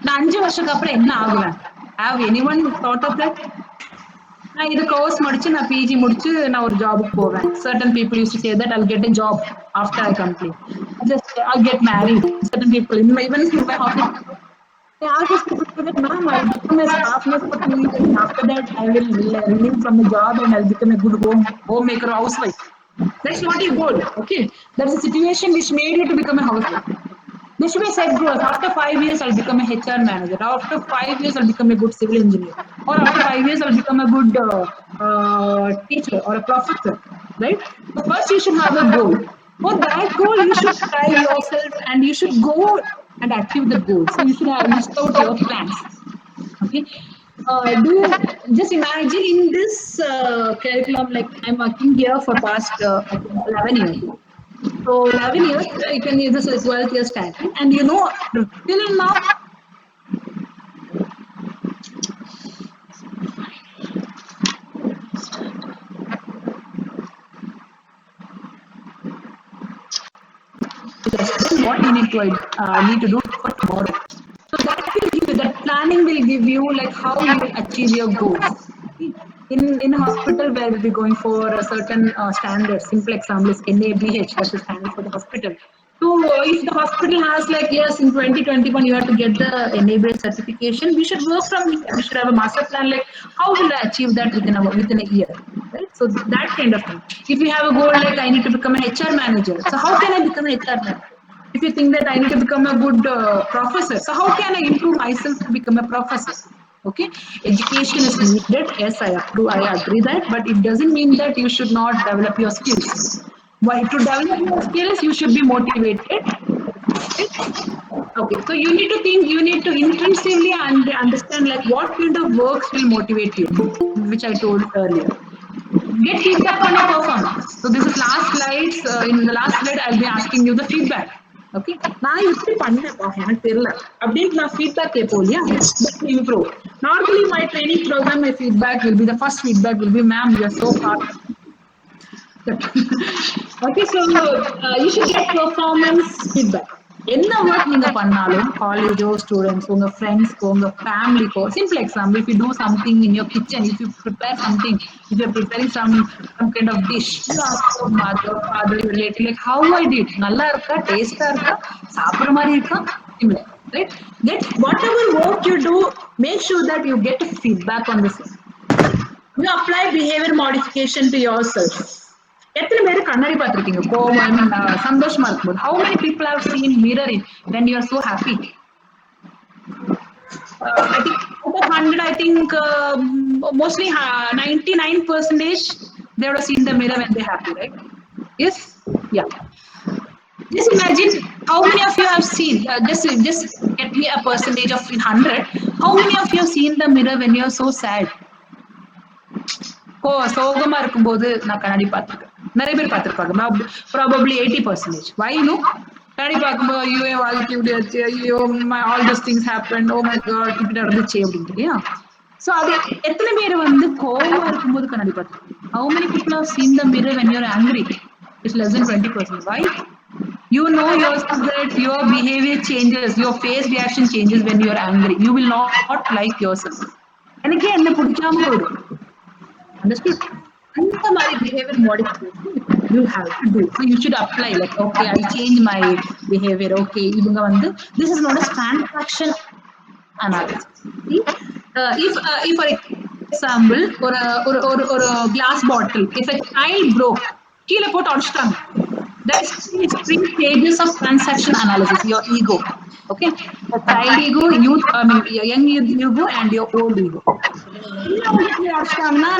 Speaker 2: Now, 5 வருஷத்துக்கு அப்புறம் என்ன ஆகுவேன்? Have anyone thought of that? நான் இது course முடிச்சு நான் PG முடிச்சு நான் ஒரு ஜாபுக்கு போவேன். Certain people used to say that I'll get a job after I complete. I'll get married. Certain people even in my office. I asked people that ma'am, I'll become a staff nurse for 2 years. And after that, I will leave from the job and I'll become a good homemaker or housewife. That's not your goal. Okay, that's a situation which made you to become a housewife. This should be set goals. After 5 years, I'll become a HR manager. After 5 years, I'll become a good civil engineer. Or after 5 years, I'll become a good teacher or a professor. Right? So first, you should have a goal. For that goal, you should try yourself and you should go and achieve the goal. So you should have list out your plans. Okay. Do just imagine in this curriculum, like I'm working here for past 11 years. So 11 years, I can use this as 12 years standing, and you know, till now, what you need to do for tomorrow. So that will give you, that planning will give you like how you will achieve your goals. In a hospital where we'll be going for a certain standard, simple example is NABH, that's the standard for the hospital. So if the hospital has like, yes, in 2021 you have to get the NABH certification, we should work from it. We should have a master plan like how will I achieve that within a year, right? So that kind of thing. If you have a goal like I need to become an HR manager, so how can I become an HR manager? If you think that I need to become a good professor, so how can I improve myself to become a professor? Okay, education is needed. Yes, I agree that, but it doesn't mean that you should not develop your skills. Why to develop your skills, you should be motivated. Okay, so you need to think, you need to intrinsically understand like what kind of works will motivate you, which I told earlier. Get feedback on your performance. So this is last slides. In the last slide, I'll be asking you the feedback. Okay, நான் எப்படி பண்ணேன்ப்பா எனக்கு தெரியல அப்படின்னு நான் feedback கேட்போம் இல்லையா, improve. Normally my training program, my feedback will be, the first feedback will be, ma'am, you are so hard. Okay, so you should get performance feedback. என்ன work நீங்க பண்ணாலும் காலேஜோ ஸ்டூடெண்ட்ஸ் உங்க ஃப்ரெண்ட்ஸ்க்கோ உங்க ஃபேமிலிக்கோ, simple example, if you do something in your kitchen, if you prepare something, if you're preparing some kind of dish, you ask your mother, father, your relative, like how I did, நல்லா இருக்கா, டேஸ்டா இருக்கா, சாப்பிடுற மாதிரி இருக்கா, similar, right? Get whatever work you do, make sure that you get a feedback on this. You apply behavior modification to yourself. எத்தனை பேர் கண்ணாடி பார்த்திருக்கீங்க கோவம் சந்தோஷமா இருக்கும்போது? How many people have seen mirroring when you are so happy? I think out of 100, I think mostly 99% they would have seen the mirror when they're happy, right? Yes, yeah. Just imagine how many of you have seen. Just get me a percentage of 100. How many of you have seen the mirror when you're so sad? சோகமா இருக்கும்போது நான் கண்ணாடி பார்த்திருக்கேன். நிறைய பேர் பார்த்திருப்பாங்க. Probably 80%. Why you know? கண்ணாடி பார்க்கும்போது ஐயோ என் வாழ்க்கை இப்படி ஆச்சு, ஐயோ all this things happen, oh my God இப்படி நடந்துச்சு அப்படின்ட்டு இல்லையா? So அது எத்தனை பேர் வந்து கோவமா இருக்கும்போது கண்ணாடி பார்த்திருக்கீங்க? How many people have seen the mirror when you're angry? It's less than 20%. Why? You know yourself that your behavior changes, your face reaction changes when you are angry. You will not like yourself. எனக்கே என்ன பிடிக்காம போயிடும். Understood? அந்த மாதிரி behavior modification you have to do. So you should apply like, okay, I change my behavior. Okay, இவங்க வந்து this is known as transaction analysis. See? If for example ஒரு glass bottle, if a child broke, கீழே போட்டு உடைச்சிட்டாங்க. That's three stages of transaction analysis. Your ego, okay, the child ego, youth, young youth ego, and your old ego.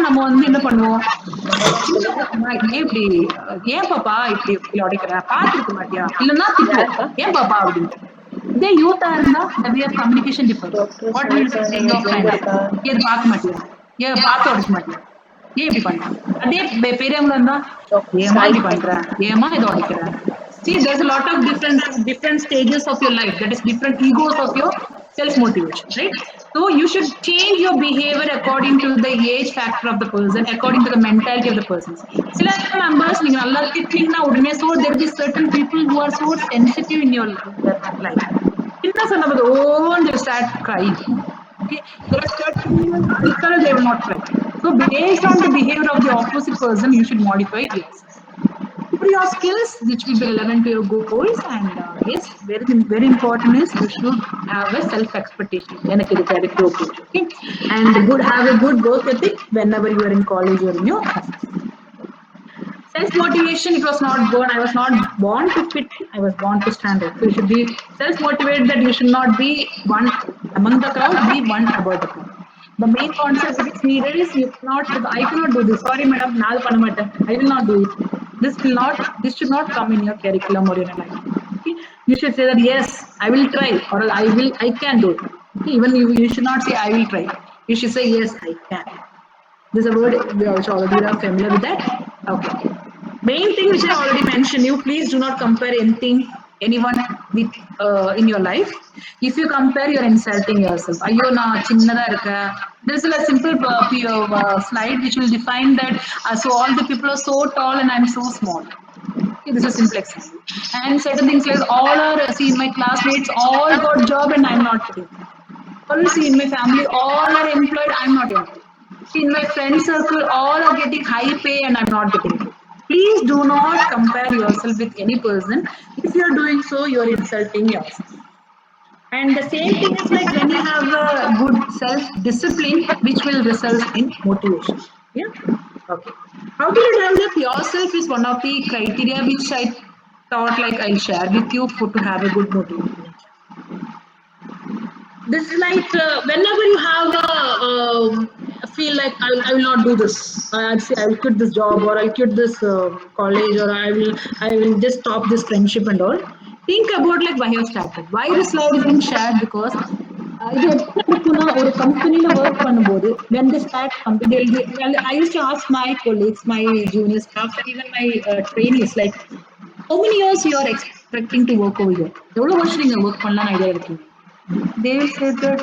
Speaker 2: நம்ம வந்து என்ன பண்ணுவோம்? இப்படி ஏன் பாப்பா இப்படி உடைக்கிற, பார்த்துருக்க மாட்டியா, இல்லைன்னா திட்டுவோம் ஏன் பாப்பா அப்படின்ட்டு. இதே யூத்தா இருந்தா நிறைய கம்யூனிகேஷன் டிஃபரன்ஸ். வாட் மீன்ஸ் ஏன் பார்க்க மாட்டியா, ஏன் பார்த்து உடைக்க மாட்டியா, ஏன் இப்படி பண்றாங்க. அதே பெரியவங்க இருந்தா ஏமா இப்படி பண்ற, ஏமா இதை உடைக்கிற. See, there's a lot of different stages of your life. That is different egos of your self-motivation, right? So you should change your behavior according to the age factor of the person, according to the mentality of the person. Sila members, நீங்க நல்லா திட்டிங்கன்னா உடனே, so there will be certain people who are so sensitive in your life. Inna சொன்னது they start crying. Okay, there are certain people they will not cry. So based on the behavior of the opposite person, you should modify yourself. Your skills which will be relevant to your goals, and yes, very important is you should have a self expectation. Okay, and have a good work ethic whenever you are in college or in your office. Self motivation, it was not born. I was not born to fit. I was born to stand out. So you should be self motivated, that you should not be one among the crowd, be one about the crowd. The main concept which is needed is I cannot do this. Sorry, madam, I will not do it. This should not come in your curriculum or in your life. Okay? You should say that yes, I will try, or I can do it. Okay? Even you should not say I will try. You should say yes, I can. This is a word we also already are familiar with that. Okay. Main thing which I already mentioned, you please do not compare anyone with in your life. If you compare, you're insulting yourself. Ayyo na chinnada irukka. There's a simple slide which will define that. So all the people are so tall and I'm so small. Okay, this is a simple example. And certain things like see my classmates all got job and I'm not getting. Or see in my family all are employed, I'm not employed. In my friend circle all are getting high pay and I'm not getting it. Please do not compare yourself with any person. If you are doing so, you are insulting yourself. And the same thing is like when you have a good self-discipline, which will result in motivation. Yeah. Okay. How to develop yourself is one of the criteria which I thought like I'll share with you to have a good motivation. This is like whenever you have feel like I will not do this. I'll say I will quit this job, or I'll quit this college, or I will just stop this friendship and all. Think about like why you started. Why this slide is being shared, because இது எப்படி இருக்குன்னா ஒரு கம்பெனில work பண்ணும்போது when they start company, I used to ask my colleagues, my junior staff, and even my trainees, like how many years you are expecting to work over here? எவ்வளவு வருஷம் நீங்க work பண்ணலாம்னு ஐடியா இருக்கீங்க? They will say that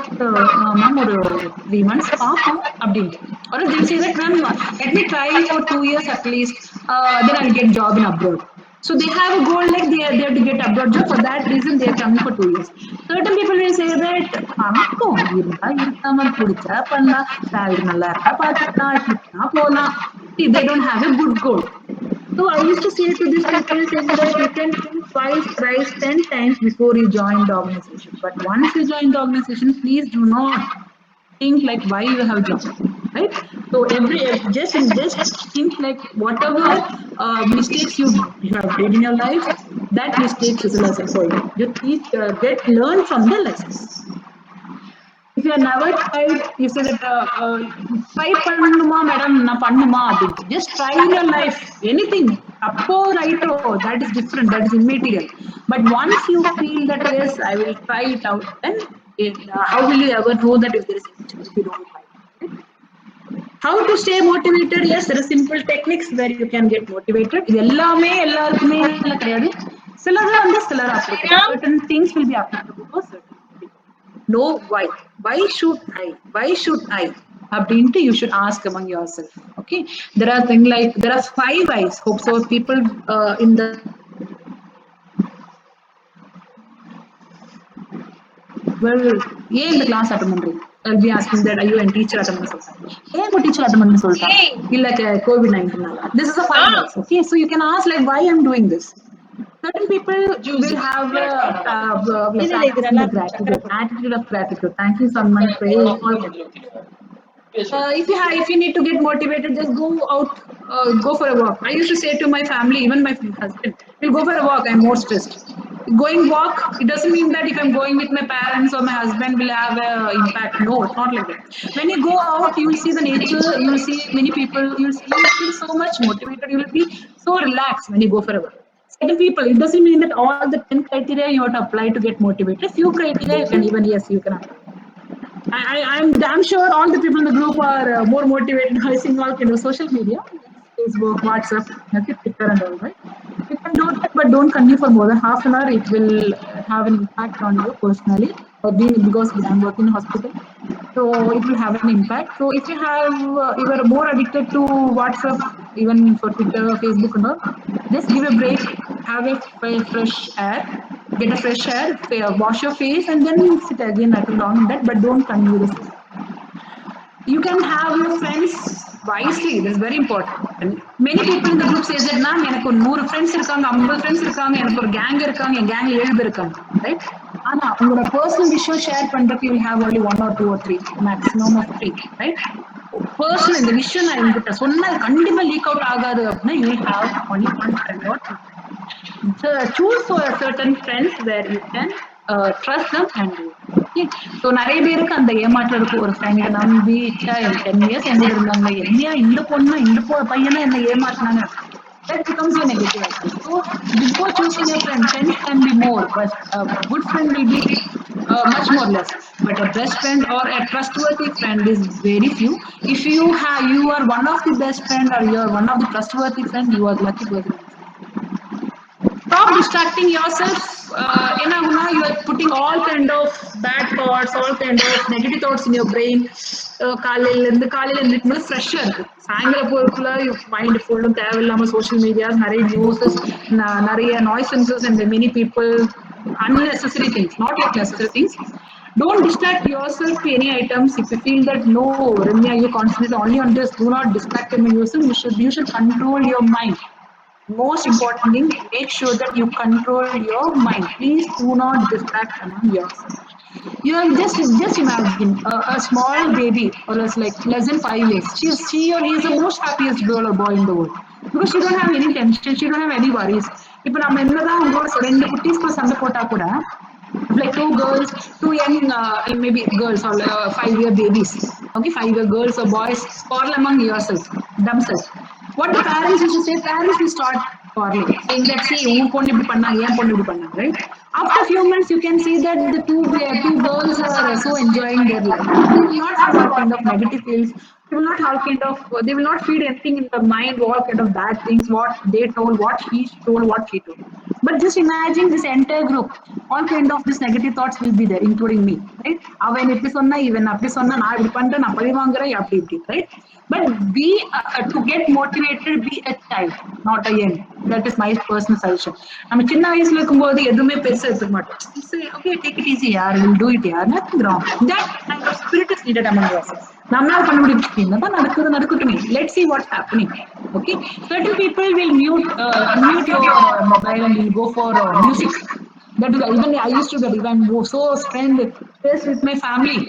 Speaker 2: ma'am ஒரு 3 months பார்ப்போம் அப்படின்ட்டு. Or they will say that ma'am let me try for 2 years at least, then I'll get job in abroad. So they have a goal like they have to get abroad job. For that reason they are coming for 2 years. Certain people will say that பார்ப்போம் இருந்தா இருக்காம பிடிச்சா பண்ணலாம், salary நல்லா இருக்கா பார்த்துக்கலாம், கிட்டா போகலாம். They don't have a good goal. So I used to say to this people saying that you can think twice, thrice, 10 times before you join the organization. But once you join the organization, please do not think like why you have joined, right? So just think like whatever mistakes you have made in your life, that mistakes is a lesson for you. You learn from the lessons. If you have never tried, you say that try pannuma madam na pannuma adittu. Just try in your life anything. Appo right, that is different, that is immaterial. But once you feel that yes, I will try it out, then How will you ever know that if there is any chance if you don't buy? Right? How to stay motivated? Yes, there are simple techniques where you can get motivated. இது எல்லாமே எல்லாருக்குமே எல்லாம் கிடையாது. சிலது வந்து சிலர் applicable. Certain things will be applicable for certain people. Know why. Why should I? Why should I? அப்படின்ட்டு you should ask among yourself. Okay. There are things like there are 5 whys. Hope so people in the well, ஏன் இந்த class attend பண்றீங்க? I'll be asking that, are you a teacher attend பண்ண சொல்றாங்க? ஏன் ஒரு teacher attend பண்ண சொல்றாங்க? இல்ல COVID-19 நால. This is a fine. Okay, so you can ask like why I'm doing this. Certain people will have attitude of gratitude. Thank you so much for if you need to get motivated, just go out, go for a walk. I used to say to my family, even my husband, we'll go for a walk. I'm more stressed. Going walk, it doesn't mean that if I'm going with my parents or my husband will have an impact. No, it's not like that. When you go out, you will see the nature, you will see many people, you will feel so much motivated, you will be so relaxed when you go for a walk. Certain people, it doesn't mean that all the 10 criteria you have to apply to get motivated. Few criteria you can even, yes, you can apply. I'm damn sure all the people in the group are more motivated by seeing all kind of social media, Facebook, WhatsApp, Twitter and all, right? You can do that, but don't continue for more than half an hour. It will have an impact on you personally, because I'm working in hospital. So it will have an impact. So if you have, you are more addicted to WhatsApp, even for Twitter, Facebook and all, just give a break, have a fresh air, get a fresh air, wash your face and then sit again at long that, but don't continue this. You can have your friends wisely. This is very important. Many people in the group say that நான் எனக்கு ஒரு 100 friends இருக்காங்க, 50 friends இருக்காங்க, எனக்கு ஒரு gang இருக்காங்க, என் gang 7 பேர் இருக்காங்க, right? ஆனா உங்களோட personal விஷயம் ஷேர் பண்றதுக்கு you will have only 1 or 2 or 3, maximum of 3, right? Personal இந்த விஷயம் நான் என்கிட்ட சொன்னா கண்டிப்பா லீக் அவுட் ஆகாது அப்படின்னா you will have only 1 friend or 2. So choose for a certain friends where you can trust them and do it. Okay. So நிறைய பேருக்கு அந்த ஏமாற்றம் இருக்கு. ஒரு ஃப்ரெண்ட் நம்பி 10 years எங்க இருந்தாங்க, என்னையா இந்த பொண்ணு இந்த பையனா என்ன ஏமாத்தினாங்க. That becomes your negative attitude. So before choosing a friend, friends can be more, but a good friend will be much more less. But a best friend or a trustworthy friend is very few. If you are one of the best friend or you are one of the trustworthy friend, you are lucky person. Stop distracting yourself. You are putting all kind of bad thoughts, all kind of negative thoughts in your brain. காலையில இருந்து ஃப்ரெஷ்ஷா இருக்கு. சாயங்காலம் போறதுக்குள்ள mind ஃபுல்லும் தேவையில்லாம social medias, நிறைய newses, நிறைய noise senses and many people, unnecessary things, not like necessary things. Don't distract yourself to any items. If you feel that no, Ramya, you concentrate only on this, do not distract yourself. You should control your mind. Most important thing, make sure that you control your mind. Please do not distract among yourself. You have just imagine a small baby or like less than 5 years. She or he is the most happiest girl or boy in the world because she don't have any tension, she don't have any worries. இப்போ நம்ம என்னதான் உங்களோட 2 குட்டீஸ்க்கு சண்டை போட்டா கூட, like 2 girls, 2 young maybe girls or 5-year babies, okay, 5-year girls or boys quarrel among yourselves, themselves. What the parents used to say, parents will start quarreling, saying that, see, உன் பொண்ணு இப்படி பண்ணாங்க, என் பொண்ணு இப்படி பண்ணாங்க, right? After a few months, you can see that the two girls are so enjoying their life. They will not have all kind of negative feels. They will not feed anything in the mind, all kind of bad things, what they told, what he told, what she told. But just imagine this entire group, all kind of these negative thoughts will be there, including me, right? அவன் இப்படி சொன்னா, இவன் அப்படி சொன்னா, நான் இப்படி பண்றேன், நான் பழி வாங்குறேன், அப்படி இப்படி, right? But to get motivated, be a child, not a young. That is my personal suggestion. நம்ம சின்ன வயசுல இருக்கும்போது எதுவுமே பெருசா எடுத்துக்க மாட்டோம். Say, okay, take it easy, yaar, we'll do it, yaar, nothing wrong. That kind of spirit is needed among us. நம்மளால கண்டுபிடிச்சு என்னதான் நடக்குதுமே. Let's see what's happening. Okay, certain people will unmute your mobile and will go for music. That is, even I used to get, if I'm so stressed with my family,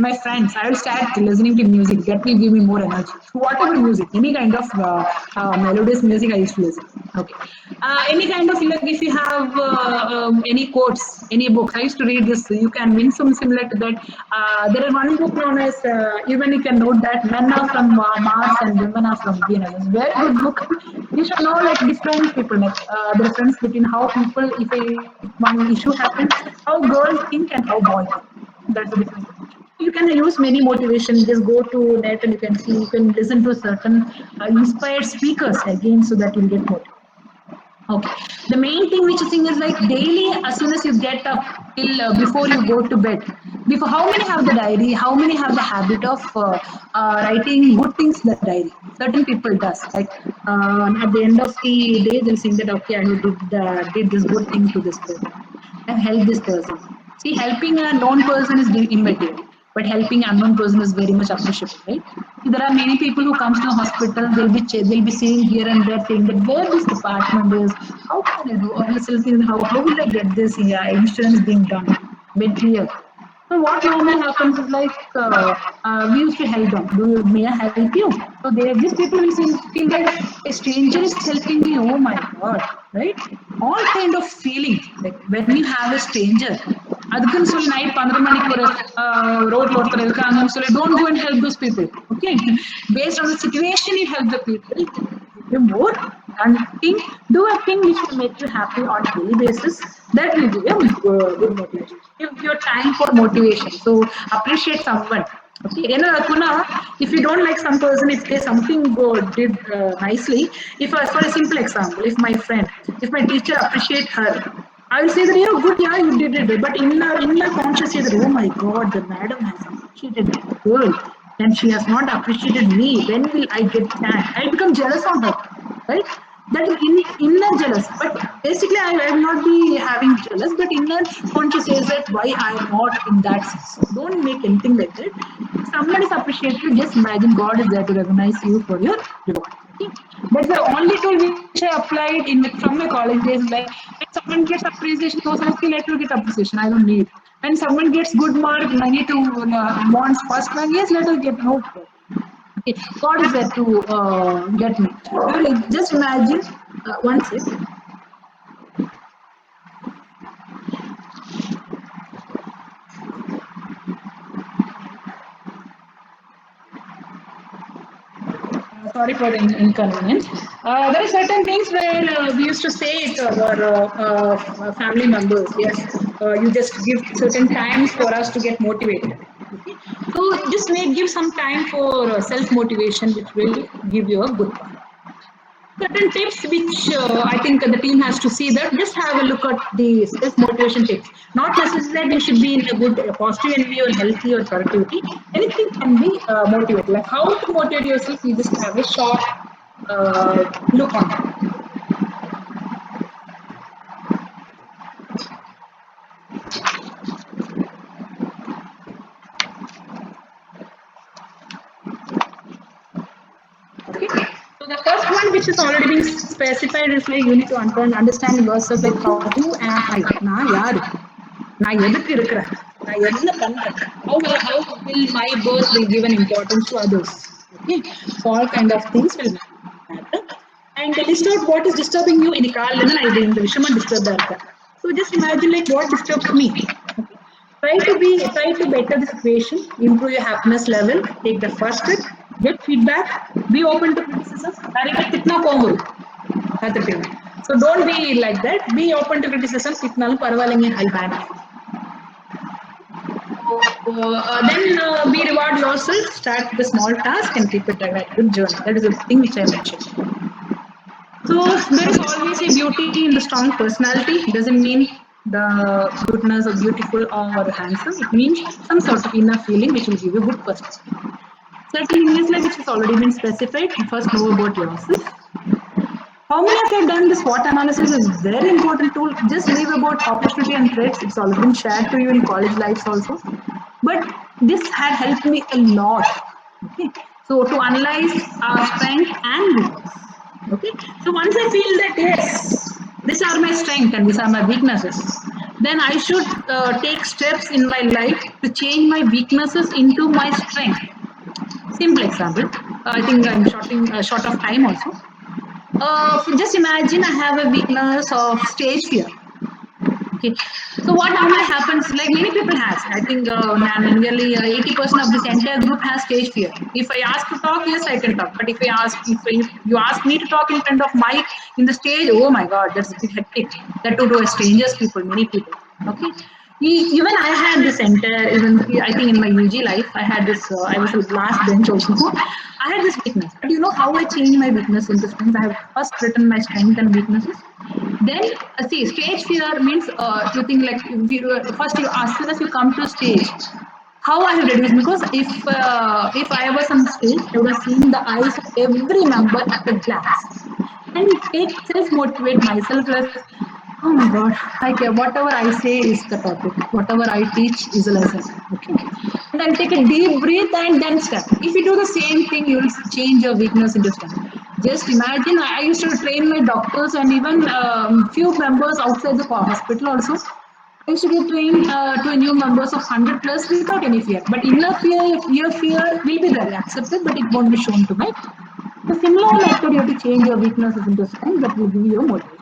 Speaker 2: my friends, I will start listening to music. That will give me more energy. Whatever music, any kind of melodious music I used to listen. Okay, any kind of, like, if you have any quotes, any books, I used to read this. You can win some similar to that. There is one book known as, even you can note that, Men Are From Mars and Women Are From Venus. It's a very good book. You should know, like, different people, like the difference between how people, if one issue happens, how girls think and how boys think. That's the difference. You can use many motivation. Just go to net and you can see, you can listen to certain inspired speakers again, so that you'll get motivated. Okay. The main thing which you think is like daily, as soon as you get up till before you go to bed. Before, how many have the diary? How many have the habit of writing good things in the diary? Certain people does. Like at the end of the day, they'll think that okay, I did this good thing to this person. I've helped this person. See, helping a known person is immaterial, but helping an unknown person is very much appreciable, right? See, there are many people who comes to the hospital. They'll be saying here and there, saying that where this department is, how can I do, or else they'll think how will I get this insurance being done, been clear. So what normally happens is like we used to help them. May I help you? So these people will feel that a stranger is helping me. Oh my God, right? All kind of feelings. Like when you have a stranger, அதுக்குன்னு சொல்லி night 12 மணிக்கு ஒரு ரோட்ல ஒருத்தர் இருக்காங்கன்னு சொல்லி don't go and help those people. Okay, based on the situation, you help the people. You more and do a thing which will make you happy on a daily basis. That will give you good motivation. Give your time for motivation. So appreciate someone. Okay, if you don't like some person, if they something did nicely, for a simple example, if my friend, if my teacher appreciate her, I will say that good, yeah, you did it. But in my conscious, say that oh my God, the madam has appreciated that girl, and she has not appreciated me. When will I get that? I become jealous on her, right? That is inner jealous. But basically, I will not be having jealous. But inner conscious says that why I am not in that sense. Don't make anything like that. If someone is appreciated, just imagine God is there to recognize you for your reward. Okay? That's the only tool which I applied from my college days. Like when someone gets appreciation, no, okay, let her get appreciation. I don't need. When someone gets good mark, I need to wants first rank. Yes, let her get no. Okay, God is there to get me. Just imagine one second. Sorry for the inconvenience. There are certain things where we used to say it to our family members. Yes, you just give certain times for us to get motivated. Okay? So just give some time for self motivation, which will give you a good one. Certain tips which I think the team has to see that just have a look at the self motivation tips. Not necessarily that you should be in a good positive energy or healthy or productivity. Anything can be motivated. Like how to motivate yourself, you just have a short look on that. Okay. So the first one, which is already been specified, is like you need to understand yourself, like who am I? நான் யாரு? நான் எதுக்கு இருக்கிறேன்? நான் என்ன பண்றேன்? How will my birth will give an importance to others? Okay. So all kind of things will matter. And list out what is disturbing you. In the விஷயமா disturbed இருக்கேன். So just imagine like what disturbs me. Okay. Try to better the situation, improve your happiness level, take the first step, get feedback, be open to criticism. So don't be like that. Be open to criticism. I'll manage. Then be reward yourself. Start with a small task and keep it a good journey. That is the thing which I mentioned. So there is always a beauty in the strong personality. It doesn't mean the goodness or beautiful or handsome. It means some sort of inner feeling which will give you good perspective. Certain things like which has already been specified. First, know about yourself. How many of you have done this SWOT analysis? Is very important tool. Just leave about opportunity and threats. It's already been shared to you in college lives also. But this had helped me a lot. Okay, so to analyze our strength and weakness. Okay, so once I feel that yes, these are my strengths and these are my weaknesses, then I should take steps in my life to change my weaknesses into my strength. Simple example. I think I'm short of time also. Just imagine I have a weakness of stage fear. Okay, so what normally happens, like many people has, I think nearly 80% of this entire group has stage fear. If I ask to talk, yes, I can talk. But if you ask me to talk in front of mic in the stage, oh my God, that's a bit hectic. That to do a strangers people, many people. Okay, Even I had this entire, even I think in my UG life, I had this, I was the last bench also. I had this weakness. But you know how I changed my weakness into strength? I have first written my strength and weaknesses. Then, see, stage fear means you think like, first, you as soon as you come to stage, how I have reduced, because if I was on stage, I would have seen the eyes of every member at a glance and take self motivate myself as, oh my god, I care, whatever I say is the topic, whatever I teach is a lesson. Okay, and I'll take a deep breath and then start. If you do the same thing, you'll change your weakness into strength. Just imagine, I used to train my doctors and even few members outside the hospital also. I used to get trained to a new members of 100 plus without any fear. But inner fear will be there, accepted, but it won't be shown to me. The similar method, you have to change your weaknesses into strength that will give you motivation.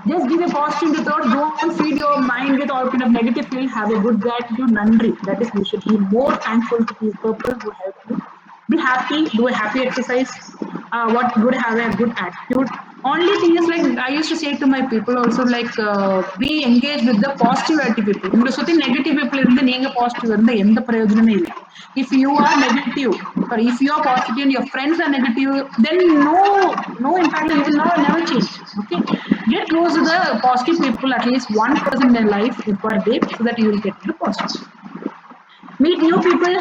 Speaker 2: Just give a positive thought. Don't feed your mind with all kind of negative feel. Have a good gratitude, nandri. That is, you should be more thankful to people who help you. Be happy. Do a happy exercise. What good? Have a good attitude. Only thing is like I used to say to my people also like be engaged with the positivity people. உங்களை சுத்தி negative people இருந்து நீங்க positive இருந்தா எந்த பிரயோஜனமே இல்லை. If you are negative, or if you are positive and your friends are negative, then no impact. You will never change. Okay, get close to the positive people at least 1% in your life per day, so that you will get to the positive. Meet new people.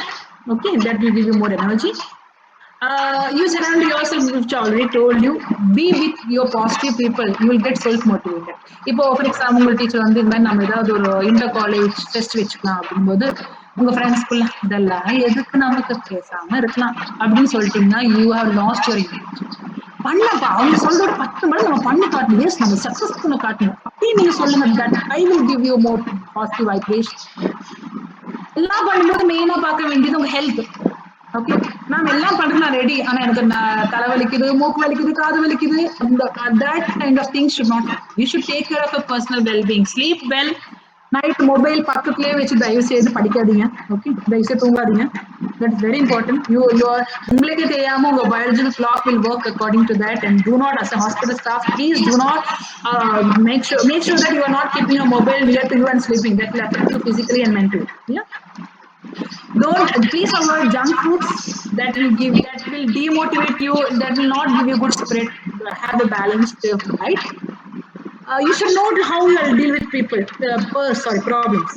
Speaker 2: Okay, that will give you more energy. You surround yourself, which I already told you, be with your positive people, you will get self motivated. இப்போ for example உங்க teacher வந்து இந்த மாதிரி நம்ம ஏதாவது ஒரு inter college test வச்சுக்கலாம் அப்படிங்கும்போது உங்க ஃப்ரெண்ட்ஸ்குள்ள இதெல்லாம் எதுக்கு நமக்கு பேசாம இருக்கலாம் அப்படின்னு சொல்லிட்டீங்கன்னா you have lost your image. பண்ணப்பா அவங்க சொல்றோட 10 மணி நம்ம பண்ணி காட்டணும், எஸ் நம்ம சக்சஸ் பண்ண காட்டணும் அப்படின்னு நீங்க சொல்லுங்க. That I will give you more positive vibration. எல்லாம் பண்ணும்போது மெயினா பார்க்க வேண்டியது உங்க ஹெல்த். ஓகே மேம், எல்லாம் பண்றது நான் ரெடி, ஆனா எனக்கு தலை வலிக்குது, மூக்கு வலிக்குது, காது வலிக்குது, that kind of things should not happen. You should take care of your personal well-being. Sleep well. Night mobile பக்கத்துலயே வச்சு தயவு செய்து படிக்காதீங்க. ஓகே, தயவு செய்து தூங்காதீங்க. That's very important. உங்களுக்கே தெரியாம உங்க biological clock will work according to that, and do not, as a hospital staff, please do not make sure that you are not keeping your mobile near to you and sleeping. That will affect you physically and mentally. Yeah. Don't, please avoid junk foods that will demotivate you, that will not give you good spirit. Have a balanced diet. You should know how you will deal with people, problems.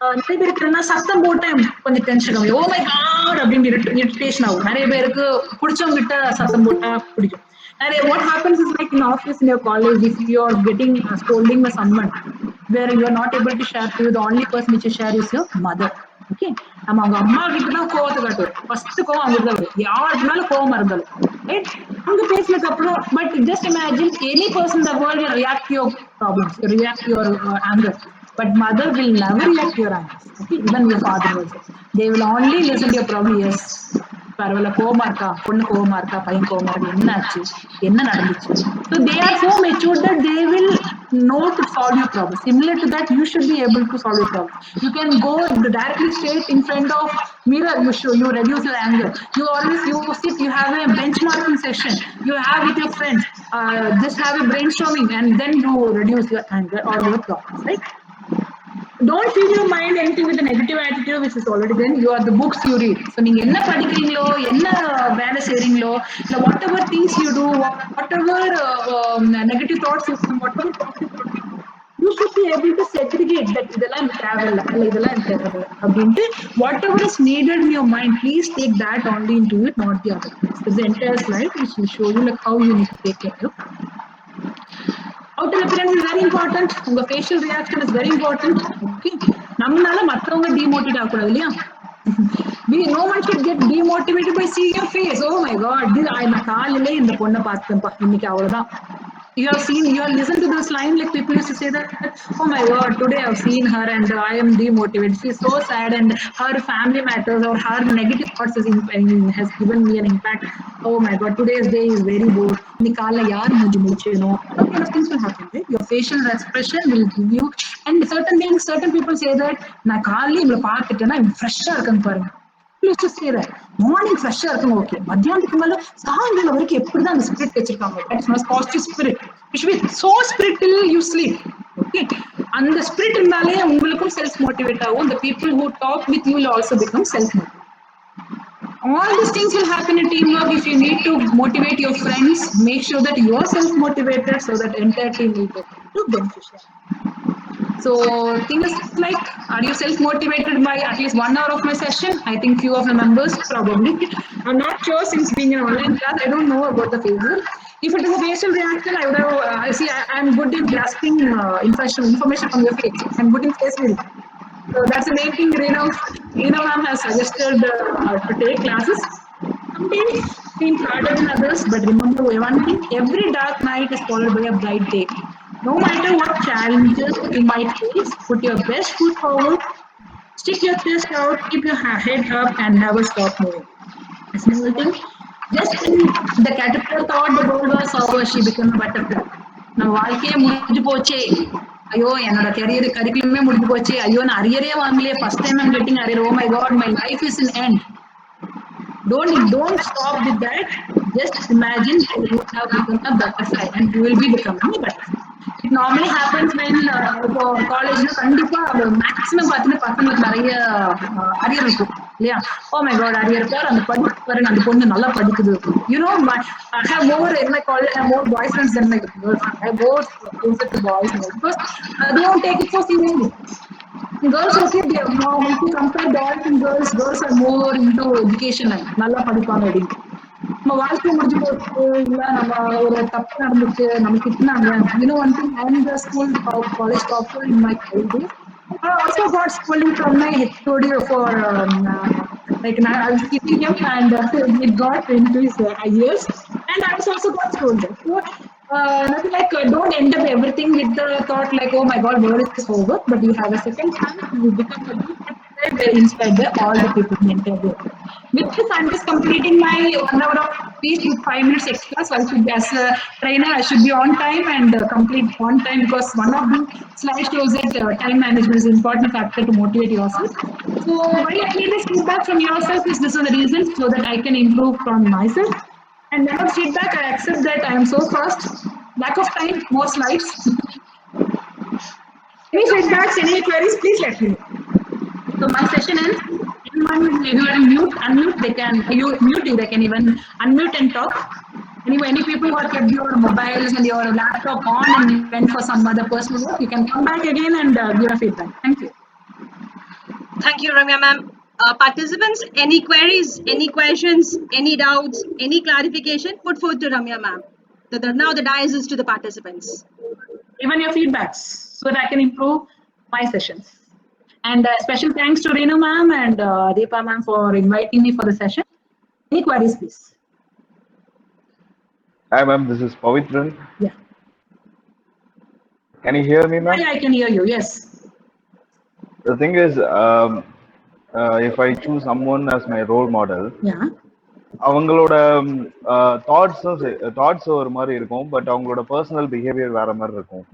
Speaker 2: நிறைய பேருக்கு என்ன சத்தம் போட்டேன் கொஞ்சம் tension ஆகும், ஓ my God அப்படின்னு irritation ஆகும். நிறைய பேருக்கு பிடிச்சவங்க கிட்ட சத்தம் போட்டா பிடிக்கும். நிறைய what happens is like in office, in your college, if you are getting scolding by someone where you are not able to share to you, the only person which you share is your mother. Okay, நம்ம அவங்க அம்மா கிட்ட தான் கோவத்தை காட்டுவோம். First கோவம் அவங்க தான் வரும், யாருக்கு மேல கோவம் இருந்தாலும். ரைட், அங்க பேசினதுக்கு அப்புறம் but just imagine any person the world will react to your problems, react to your anger, but mother will never react to your anger. Okay, even your father also, they will only listen to your problem. Yes, பரவாயில்ல, கோவமா இருக்கா, பொண்ணு கோவமா இருக்கா, பையன் கோவமா இருக்கு, என்ன ஆச்சு, என்ன நடந்துச்சு. So they are so mature that they will know to solve your problem. Similar to that, you should be able to solve your problem. You can go directly straight in front of mirror. You reduce your anger. You sit, you have a benchmarking session, you have with your friends, just have a brainstorming, and then you reduce your anger or your problems, right? Don't feed your mind anything with a negative attitude which is already there. You are the books you read. So நீங்க என்ன படிக்கிறீங்களோ, என்ன வேலை செய்றீங்களோ, இல்ல whatever things you do, whatever negative thoughts you do, whatever positive thoughts you do, you should be able to segregate that இதெல்லாம் travel இல்ல இதெல்லாம் தேவையில்ல அப்படின்ட்டு whatever is needed in your mind, please take that only into it, not the other things. There's the entire slide which will show you like how you need to take care of. Outer appearance is very important. உங்க facial reaction is very important. Okay, நம்மனால மத்தவங்க demotivate ஆகக்கூடாது இல்லையா? No one should get demotivated by seeing your face. Oh my god, நான் காலையிலே இந்த பொண்ணை பார்த்தேன்ப்பா, இன்னைக்கு அவ்வளவுதான். You have listened to this line, like people used to say that, oh my god, today I've seen her and I am demotivated. She's so sad and her family matters or her negative thoughts has given me an impact. Oh my god, today's day is very bored. What kind of things will happen, right? Your facial expression will give you, and certain people say that, நான் காலையில இவளை பார்த்துட்டேன்னா ஃப்ரெஷ்ஷா இருக்குன்னு பாருங்க. Let's just say that morning fresh-ஆ இருக்கும், okay, மத்தியானத்துக்கு மேல சாயங்காலம் வரைக்கும் எப்படிதான் அந்த ஸ்பிரிட் வச்சிருக்காங்க. That is not positive spirit. You should be so spirit till you sleep. Okay, அந்த ஸ்பிரிட் இருந்தாலே உங்களுக்கும் செல்ஃப் மோட்டிவேட் ஆகும். The people who talk with you will also become self motivated. All these things will happen in teamwork. If you need to motivate your friends, make sure that you are self motivated so that entire team will get to beneficial. So thing is like, are you self motivated by at least 1 hour of my session? I think few of the members probably. I'm not sure, since being an online class, I don't know about the facial. If it is a facial reaction, I would have I'm good in grasping information from your face. I'm good in face reading. So that's the main thing Reena ma'am has suggested to take classes. Some days seem harder than others, but remember one thing, every dark night is followed by a bright day. No matter what challenges you might face, put your best foot forward, stick your chest out, keep your head up, and never stop moving. A small thing, just when the caterpillar thought the world was over, she became a butterfly. நம்ம வாழ்க்கையே முடிஞ்சு போச்சே, ஐயோ என்னோட career கரிக்குலமே முடிஞ்சு போச்சு, ஐயோ நான் அரியரே வாங்கலையே, first time I'm getting arrear, oh my God my life is in end. Don't stop with that. Just imagine that you have become a butterfly and you will be becoming a butterfly. It normally happens when காலேஜ்ல கண்டிப்பா maximum பார்த்தீங்கன்னா பசங்களுக்கு நிறைய arrear இருக்கும் இல்லையா? ஓ my God arrear பாரு, அந்த படிப்பு பாருங்க, அந்த பொண்ணு நல்லா படிக்குது. I have more in my college, I have more boy friends than my girls. I have more closer to boys because they don't take it so seriously. Girls, okay, they are now, if you compare boys and girls, girls are more into education. நல்லா படிப்பாங்க அப்படின்னு. நம்ம வாழ்க்கை முடிஞ்சு போச்சு, இல்ல நம்ம ஒரு தப்பு நடந்துச்சு, நம்ம திட்டினாங்க. One thing, I am the school college topper in my childhood. I also got scolding from my HOD for like I was hitting him and it got into his ears, and I was also got scolded. So, nothing like don't end up everything with the thought like, oh my god, world is over, but you have a second chance, you become a good, very inspired by all the people in the entire world. With this, I'm just completing my 1 hour of speech with 5 minutes extra. So I should, as a trainer, I should be on time and complete on time, because one of the slides shows that time management is an important factor to motivate yourself. So why I need this feedback from yourself is this is the reason, so that I can improve from myself. And whenever feedback, I accept that I am so fast. Lack of time, more slides. Any feedbacks, any queries, please let me know. So my session ends. If you are unmute, they can they can even unmute and talk. Any people who have kept your mobiles and your laptop on and went for some other personal work, you can come back again and give a feedback. Thank you.
Speaker 1: Thank you, Ramya ma'am. Participants, any queries, any questions, any doubts, any clarification, put forth to Ramya ma'am. Now the dice is to the participants.
Speaker 2: Even your feedbacks, so that I can improve my sessions. And special thanks to Reena ma'am and Deepa ma'am for inviting me for the session. Any queries, please?
Speaker 6: Hi ma'am, this is Pavitran.
Speaker 2: Yeah.
Speaker 6: Can you hear me, ma'am?
Speaker 2: Yeah, I can hear you. Yes.
Speaker 6: The thing is, if I choose someone as my role model,
Speaker 2: Yeah.
Speaker 6: அவங்களோட thoughts ஒரு மாதிரி இருக்கும், but அவங்களோட personal behaviour வேற மாதிரி இருக்கும்.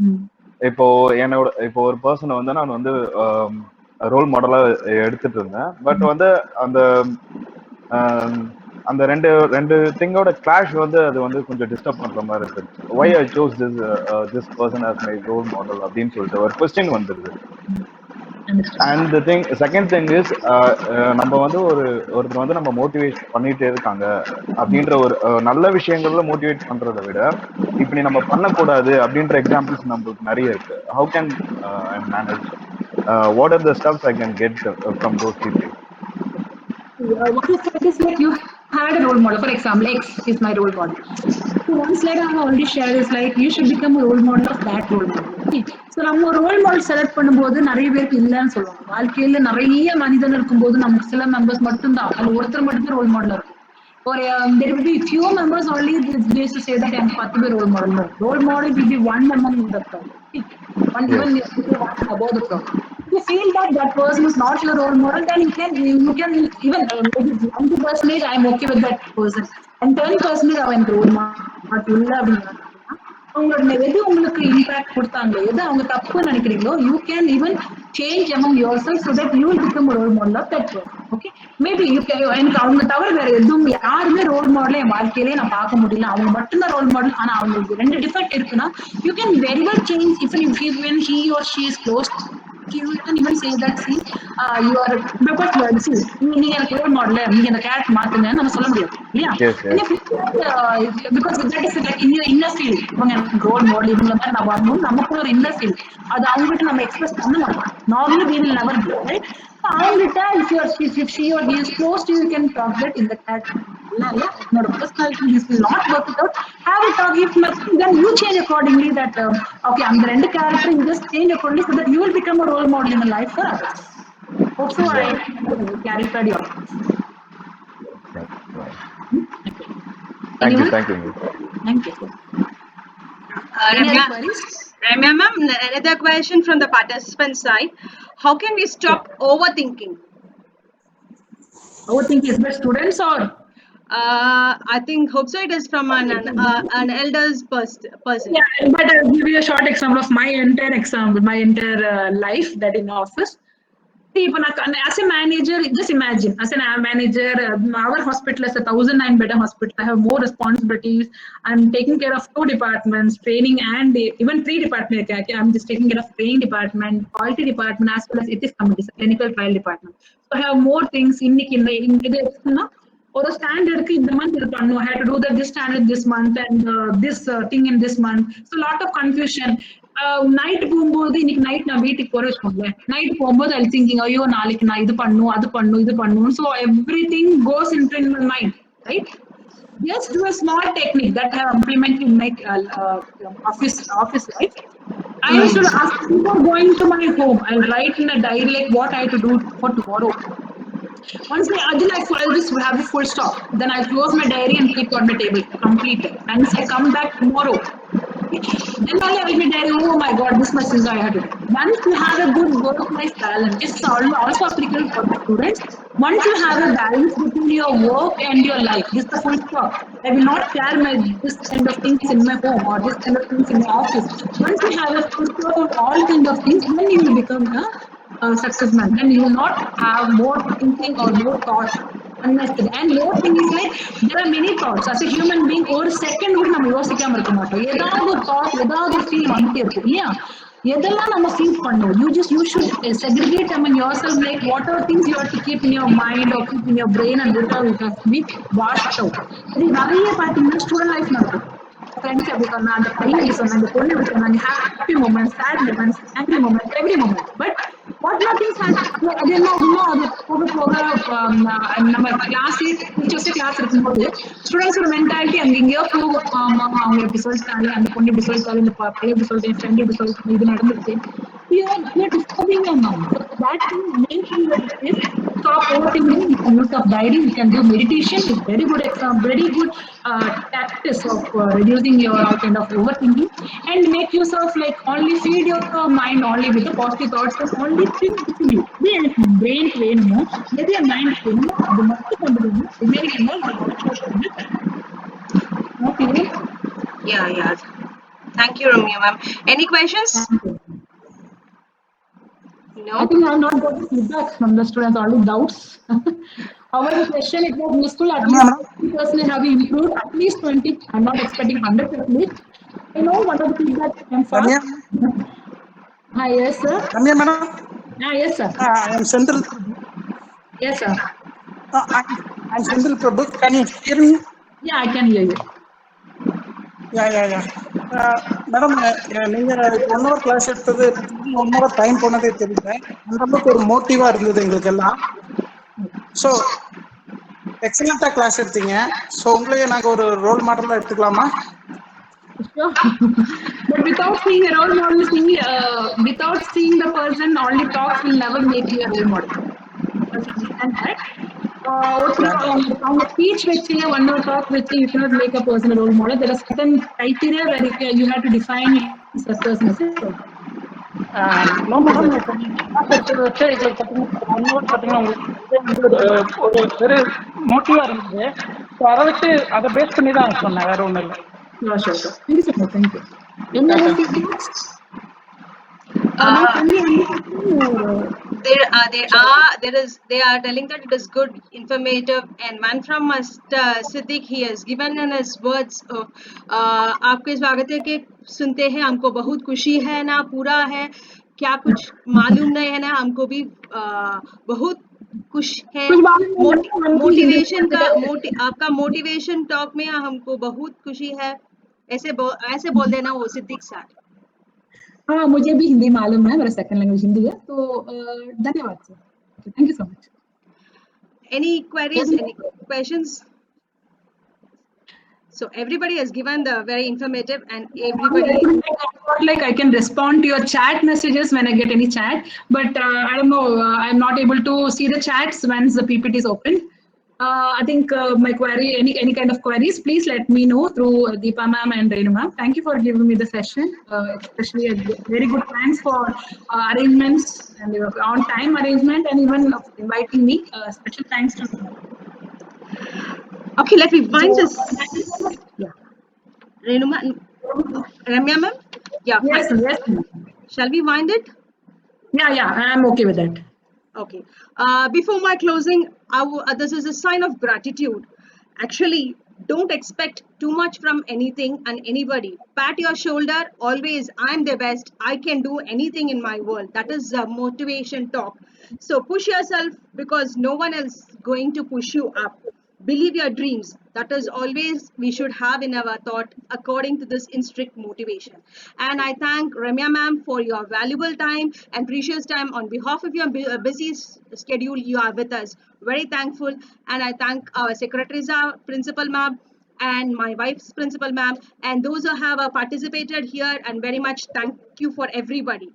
Speaker 6: இப்போ ஒரு பர்சனை வந்து நான் வந்து ரோல் மாடலா எடுத்துட்டு இருந்தேன், பட் வந்து அந்த ரெண்டு திங்கோட கிளாஷ் வந்து அது வந்து கொஞ்சம் டிஸ்டர்ப் பண்ற மாதிரி இருக்கு. Why I chose this person as my role model அப்படின்னு சொல்லிட்டு ஒரு கொஸ்டின் வந்துருது. And the thing second thing is, நம்ம வந்து ஒருத்தர் வந்து நம்ம மோட்டிவேட் பண்ணிட்டே இருக்காங்க அப்படின்ற ஒரு நல்ல விஷயங்கள்ல மோட்டிவேட் பண்றதை விட இப்படி நம்ம பண்ணக்கூடாது அப்படின்ற எக்ஸாம்பிள்ஸ் நம்மளுக்கு நிறைய இருக்கு. How can I manage, what are the steps I can get from those people?
Speaker 2: What you said is like you had a role model. For example, X is my role model. So one slide I have already shared is like you should become a role model of that role model. Okay. So நம்ம role model select பண்ணும்போது நிறைய பேருக்கு இல்லைன்னு சொல்லுவாங்க. வாழ்க்கையில நிறைய மனிதன் இருக்கும்போது நமக்கு சில மெம்பர்ஸ் மட்டும்தான், அது ஒருத்தர் மட்டும்தான் ரோல் மாடல் இருக்கும். Or there will be few members only used to say that I'm part of a role model. No, role model will be one among the crowd. One even above the crowd. If you feel that person is not your role model, then you can even maybe 90% I'm okay with that person, and 10% அவன் role model இல்லை அப்படின்னா அவங்களோட எது உங்களுக்கு impact கொடுத்தாங்க, எது அவங்க தப்பு நினைக்கிறீங்களோ, you can even change among yourself so that you will become a role model of that person. Okay, maybe you can எனக்கு அவங்க தவிர வேற எதுவும் யாருமே ரோல் மாடல் என் வாழ்க்கையிலேயே நான் பார்க்க முடியல, அவங்க மட்டும்தான் ரோல் மாடல். ஆனா அவங்களுக்கு 2 டிஃபெக்ட் இருக்குன்னா you can very well change even if when he or she is close. You can even say that, see, you are because you are see, நீங்க எனக்கு ரோல் மாடல், நீங்க அந்த கேரக்டர் மாத்துங்க நம்ம சொல்ல முடியாது இல்லையா? Because that is like in your inner field, இவங்க எனக்கு ரோல் மாடல் இவங்க மாதிரி நான் வரணும், நமக்கு ஒரு இன்னர் ஃபீல் அது அவங்ககிட்ட நம்ம எக்ஸ்பிரஸ் பண்ண மாட்டோம். Normally we will never do, right? அவங்ககிட்ட if she or he is close to you, you can talk that in the character. இல்ல என்னோட personality this will not work it out, have a talk. If nothing, then you change accordingly that okay, அந்த ரெண்டு character you just change accordingly so that you will become a role model in the life for others. Hope so I clarified your
Speaker 6: Thank you.
Speaker 2: Thank you. Any other queries?
Speaker 1: Ramya ma'am, another question from the participant side. How can we stop overthinking?
Speaker 2: Overthinking is by students or?
Speaker 1: I think hope so. It is from an elder's person.
Speaker 2: Yeah, but I'll give you a short example of my entire life that in office. Even as a manager, just imagine, as a manager, our hospital is a 1,009-bed hospital. I have more responsibilities. I'm taking care of 2 departments, training and even 3 departments. I'm just taking care of training department, quality department, as well as ethics committee, clinical trial department. So I have more things in or a standard in the month I had to do this standard this month and this thing in this month. So a lot of confusion. Night போகும்போது இன்னைக்கு night நான் வீட்டுக்கு போற வச்சுக்கோங்களேன், night போகும்போது ஐ thinking ஐயோ நாளைக்கு நான் இது பண்ணும் அது பண்ணும் இது பண்ணும். So everything goes into my mind, right? Just do a small technique that I have implemented in my office life. I should ask before going to my home, I'll write in a diary like what I have to do for tomorrow. Once I'll just have a full stop. Then I'll close my diary and keep on my table completed. And I come back tomorrow. Then only I will be diary. Oh my God, this much things I had to do. Once you have a good work-life balance, it's also applicable for the students. Once you have a balance between your work and your life, this is the full stop. I will not share this kind of things in my home or this kind of things in my office. Once you have a full stop of all kind of things, then you will become a success man, and you will not have more thinking or more thoughts unnecessary. And more thing is like there are many thoughts. As a human being, ஒரு second கூட நம்ம யோசிக்காம இருக்க மாட்டோம். ஏதாவது ஒரு thought, ஏதாவது ஒரு ஃபீல் வந்துட்டே இருக்கும் இல்லையா? எதெல்லாம் நம்ம ஃபீல் பண்ணோம், you should segregate among yourself like whatever things you have to keep in your mind or keep in your brain and whatever it has to be washed out. இது நிறைய பார்த்தீங்கன்னா ஸ்டூடெண்ட் லைஃப் நடக்கும். Friends எப்படி சொன்னா, அந்த பையன் எப்படி சொன்னா, அந்த பொண்ணு எப்படி சொன்னாங்க, happy moments, sad moments, angry moments, every moment. But what nothings அது என்ன ஆகுமோ அது போக போக நம்ம கிளாஸே டீச்சர்ஸே கிளாஸ் இருக்கும்போது ஸ்டூடெண்ட்ஸோட மென்டாலிட்டி அங்கே எங்கேயோ போகும். ஆமா அவங்க எப்படி சொல்லிட்டாங்க, அந்த பொண்ணு எப்படி சொல்லிட்டாங்க, இந்த பையன் எப்படி சொல்லிட்டேன், ஃப்ரெண்ட் எப்படி சொல்லிட்டாங்க, இது நடந்துருக்கு. You're disturbing your mind. So that main thing is stop overthinking. You can use of diary. You can do meditation. It's very good tactics of reducing your kind of overthinking, and make use of like only feed your mind only with the positive thoughts and only think with you. The brain வேணுமோ எது mind வேணுமோ அது மட்டும் கொண்டு வரணும். remaining okay.
Speaker 1: Yeah. Thank you, Ramya ma'am. Any questions? No.
Speaker 2: I think I have not got feedback from the students, only doubts. However, the question it was useful. At least 50% have improved. At least 20. I'm not expecting 100%. I know one of the feedback came fast. Hi, yes, sir.
Speaker 5: Ramya madam.
Speaker 2: Yes, sir.
Speaker 5: I am Senthil.
Speaker 2: Yes, sir.
Speaker 5: I'm Senthil Prabhu. Can you hear me?
Speaker 2: Yeah, I can hear you.
Speaker 5: Yeah. Madam நீங்க 1 hour class எடுத்தது 1 hour time போனதே தெரியல. அந்த அளவுக்கு ஒரு மோட்டிவா இருந்தது எங்களுக்கு எல்லாம். ஸோ எக்ஸலண்டா கிளாஸ் எடுத்தீங்க. ஸோ உங்களையே நாங்கள் ஒரு ரோல் மாடலாக எடுத்துக்கலாமா?
Speaker 2: Sure. But without seeing a role model, without seeing the person, only talks will never make you a role model. Understand that? On the speech which one more talk which you cannot make a person a role model. There are certain criteria where you have to define a person as a role model.
Speaker 5: No madam, வச்சு எங்களுக்கு பார்த்தீங்கன்னா உங்களுக்கு ஒரு very மோட்டிவா இருந்தது. So அதை வச்சு அதை base பண்ணி தான் சொன்னேன், வேற ஒன்றும் இல்லை.
Speaker 2: Sure. Thank you so much. Thank you. Any other feedbacks?
Speaker 1: They are telling that it is good, informative, and man from Siddiq, he has given in his words. आपके स्वागत है कि सुनते हैं, हमको बहुत खुशी है ना, पूरा है, क्या कुछ मालूम नहीं है ना, हमको भी बहुत खुश है। मोटिवेशन का आपका मोटिवेशन टॉक में हमको बहुत खुशी है, ऐसे बोल देना वो सिद्दीक सर।
Speaker 2: हाँ, मुझे भी हिंदी मालूम है, मेरा सेकंड लैंग्वेज हिंदी है, तो धन्यवाद sir, thank you so much.
Speaker 1: Any queries, any questions? So everybody has given the very informative, and everybody
Speaker 2: like I can respond to your chat messages when I get any chat, but I don't know, I'm not able to see the chats once the PPT is open. I think my query, any kind of queries, please let me know through Deepa ma'am and Renu ma'am. Thank you for giving me the session, especially a very good thanks for arrangements and your on time arrangement and even inviting me. Special thanks to you.
Speaker 1: Okay, let me wind this.
Speaker 2: Yeah.
Speaker 1: Renu ma'am, Ramya ma'am? Yeah,
Speaker 2: yes,
Speaker 1: fine.
Speaker 2: yes.
Speaker 1: Shall we wind it?
Speaker 2: Yeah, I'm okay with that.
Speaker 1: Okay. Before my closing, this is a sign of gratitude. Actually, don't expect too much from anything and anybody. Pat your shoulder, always, I'm the best. I can do anything in my world. That is a motivation talk. So push yourself because no one else going to push you up. Believe your dreams. That is always we should have in our thought according to this strict motivation. And I thank Ramya ma'am for your valuable time and precious time on behalf of your busy schedule. You are with us. Very thankful. And I thank our secretary, principal ma'am, and my wife's principal ma'am, and those who have participated here, and very much thank you for everybody.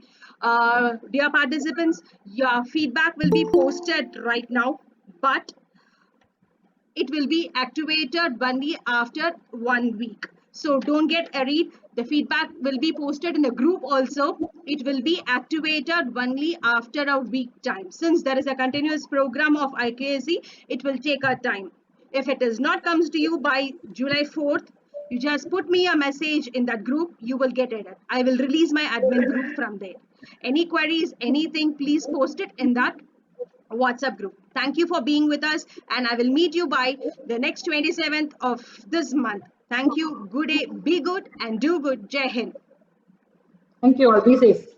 Speaker 1: Dear participants, your feedback will be posted right now, but it will be activated only after 1 week. So don't get worried. The feedback will be posted in the group also. It will be activated only after a week time. Since there is a continuous program of IKSE, it will take a time. If it is not comes to you by July 4th, you just put me a message in that group, you will get it. I will release my admin group from there. Any queries, anything, please post it in that WhatsApp group. Thank you for being with us, and I will meet you by the next 27th of this month. Thank you. Good day. Be good and do good. Jai Hind.
Speaker 2: Thank you all. Be safe.